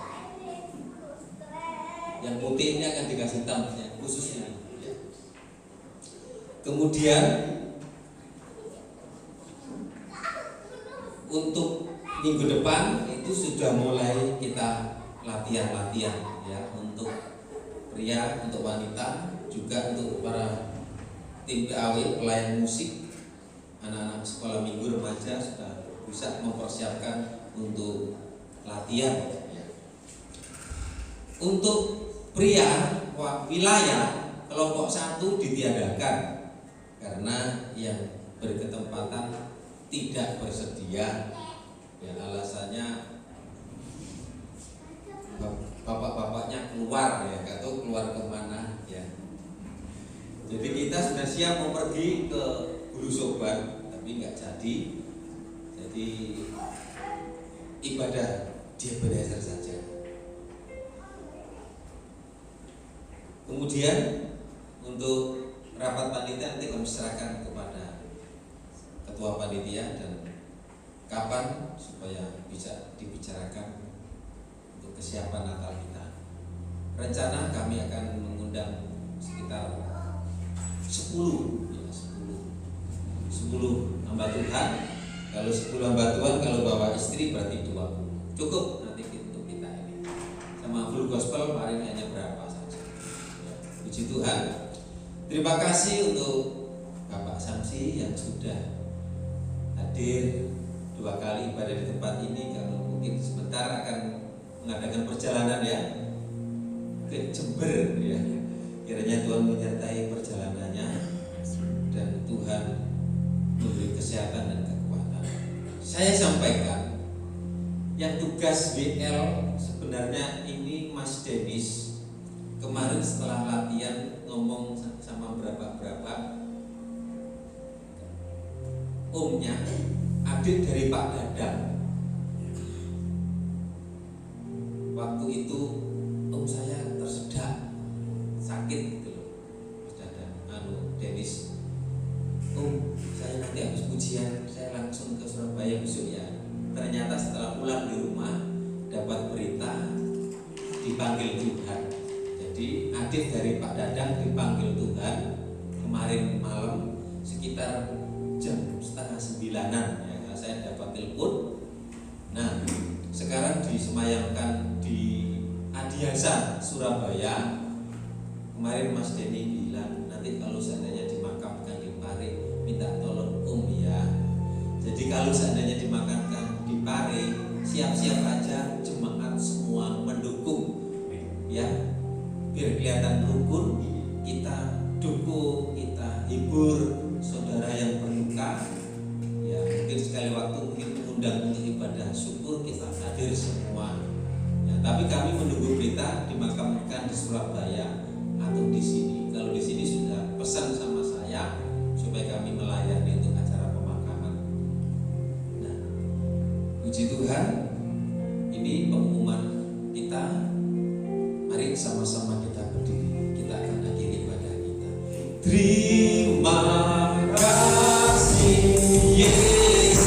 Yang putih ini akan dikasih hitamnya khususnya ya. Kemudian untuk minggu depan itu sudah mulai kita latihan ya, untuk pria, untuk wanita, juga untuk para tim PAW, pelayan musik, anak-anak sekolah minggu remaja sudah bisa mempersiapkan untuk latihan ya. Untuk pria wilayah kelompok 1 ditiadakan karena yang berketempatan tidak bersedia ya, alasannya bapak-bapaknya keluar ya, nggak tahu keluar kemana ya. Jadi kita sudah siap mau pergi ke Hulu Soban tapi nggak jadi. Jadi ibadah di Ebenezer saja. Kemudian untuk rapat panitia nanti kami serahkan kepada ketua panitia dan kapan supaya bisa dibicarakan kesiapan Natal kita. Rencana kami akan mengundang sekitar 10 hamba Tuhan. Kalau 10 hamba Tuhan, kalau bawa istri berarti 20. Cukup nanti untuk kita ini. Sama full gospel kemarin hanya berapa saja. Puji Tuhan. Terima kasih untuk Bapak Samsi yang sudah hadir 2 kali ibadah di tempat ini. Kalau mungkin sebentar akan mengadakan perjalanan ya ke Jember ya. Kiranya Tuhan menyertai perjalanannya dan Tuhan memberi kesehatan dan kekuatan. Saya sampaikan yang tugas WL sebenarnya ini Mas Denis kemarin setelah latihan ngomong sama berapa omnya adik dari Pak Dadang. Waktu itu om saya tersedak sakit gitu loh, Mas Dadang, Denis, om saya nanti habis ujian saya langsung ke Surabaya besok ya. Ternyata setelah pulang di rumah dapat berita dipanggil Tuhan. Jadi adik dari Pak Dadang dipanggil Tuhan kemarin malam sekitar jam 8:30 ya, saya dapat telepon. Nah sekarang disemayamkan di Adiasa Surabaya. Kemarin Mas Denny bilang nanti kalau seandainya dimakamkan di Pare minta tolong om ya. Jadi kalau seandainya dimakamkan di Pare siap-siap aja jemaat semua mendukung ya, biar kelihatan rukun. Kita dukung, kita hibur saudara yang berduka ya. Mungkin sekali waktu mungkin mengundang untuk ibadah syukur kita hadir semua ya, tapi kami menunggu berita dimakamkan di Surabaya atau di sini. Kalau di sini sudah pesan sama saya supaya kami melayani untuk acara pemakaman. Nah, puji Tuhan, ini pengumuman kita. Mari sama-sama kita berdiri, kita akan akhiri ibadah kita. Terima kasih Yesus.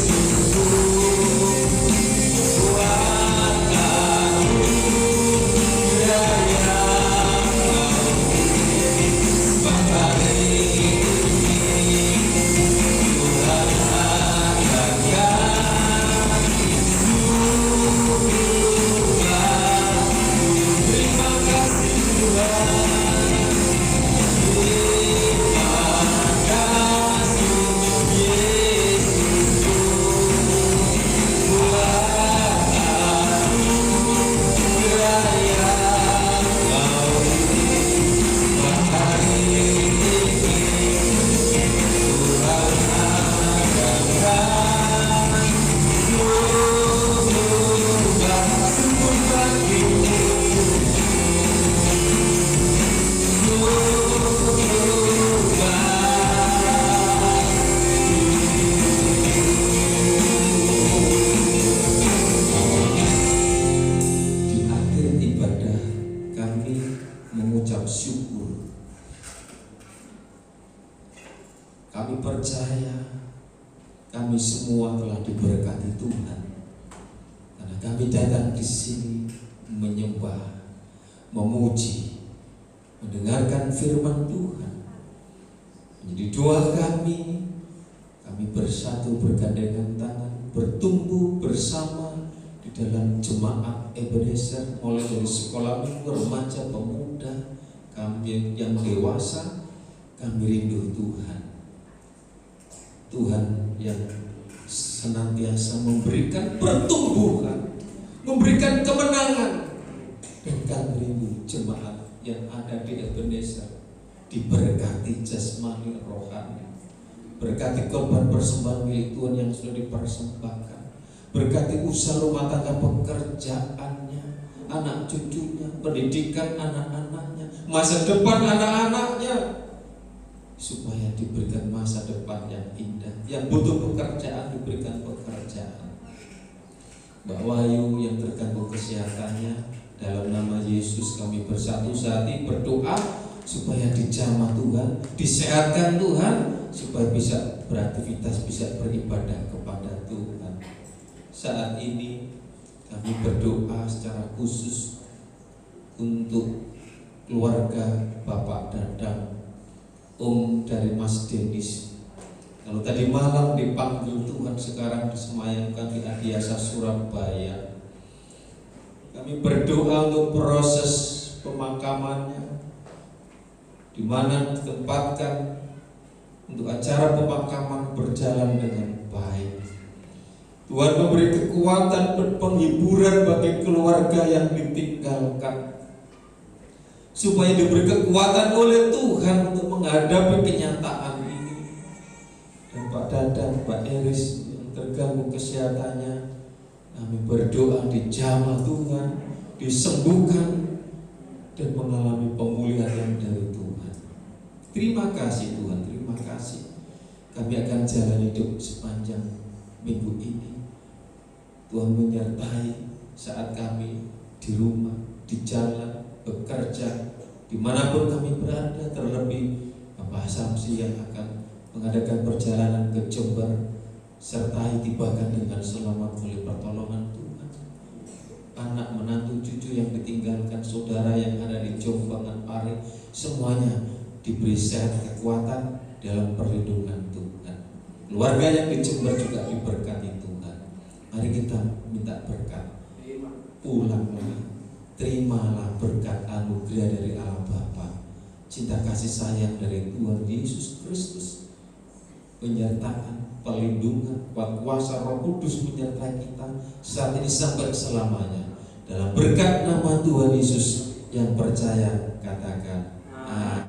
kami datang di sini menyembah, memuji, mendengarkan firman Tuhan. Menjadi doa kami bersatu bergandengan tangan, bertumbuh bersama di dalam jemaat Ebenezer, mulai dari sekolah minggu, remaja, pemuda, kami yang dewasa. Kami rindu Tuhan yang senantiasa memberikan pertumbuhan, memberikan kemenangan. Dan kami rindu jemaat yang ada di Ebenezer diberkati jasmani rohani, berkati korban persembahan milik Tuhan yang sudah dipersembahkan, berkati usaha rumah tangga, pekerjaannya, anak cucunya, pendidikan anak-anaknya, masa depan anak-anaknya, supaya diberikan masa depan yang indah. Yang butuh pekerjaan diberikan pekerjaan. Mbak Wahyu yang terganggu kesehatannya, dalam nama Yesus kami bersatu saat ini berdoa supaya dijamah Tuhan, disehatkan Tuhan, supaya bisa beraktivitas, bisa beribadah kepada Tuhan. Saat ini kami berdoa secara khusus untuk keluarga Bapak Dadang, dari Mas Denis. Kalau tadi malam dipanggil Tuhan, sekarang disemayamkan di Adiasa Surabaya. Kami berdoa untuk proses pemakamannya, di mana ditempatkan untuk acara pemakaman berjalan dengan baik. Tuhan memberi kekuatan dan penghiburan bagi keluarga yang ditinggalkan, supaya diberi kekuatan oleh Tuhan untuk menghadapi kenyataan ini. Dan Pak Dadang, Pak Eris yang terganggu kesehatannya, kami berdoa dijamah Tuhan, disembuhkan, dan mengalami pemulihan yang dari Tuhan. Terima kasih Tuhan, terima kasih. Kami akan jalan hidup sepanjang minggu ini. Tuhan menyertai saat kami di rumah, di jalan, bekerja, dimanapun kami berada, terlebih Bapak Samsi yang akan mengadakan perjalanan ke Jember, sertai tibakan dengan selamat oleh pertolongan Tuhan. Anak, menantu, cucu yang ditinggalkan, saudara yang ada di Jombang, Pare, semuanya diberi sehat, kekuatan dalam perlindungan Tuhan. Keluarga yang di Jember juga diberkati Tuhan. Mari kita minta berkat. Pulanglah, terimalah berkat anugerah dari Allah Bapa, cinta kasih sayang dari Tuhan Yesus Kristus, penyertaan, perlindungan, kuasa Roh Kudus menyertai kita saat ini sampai selamanya. Dalam berkat nama Tuhan Yesus yang percaya, katakan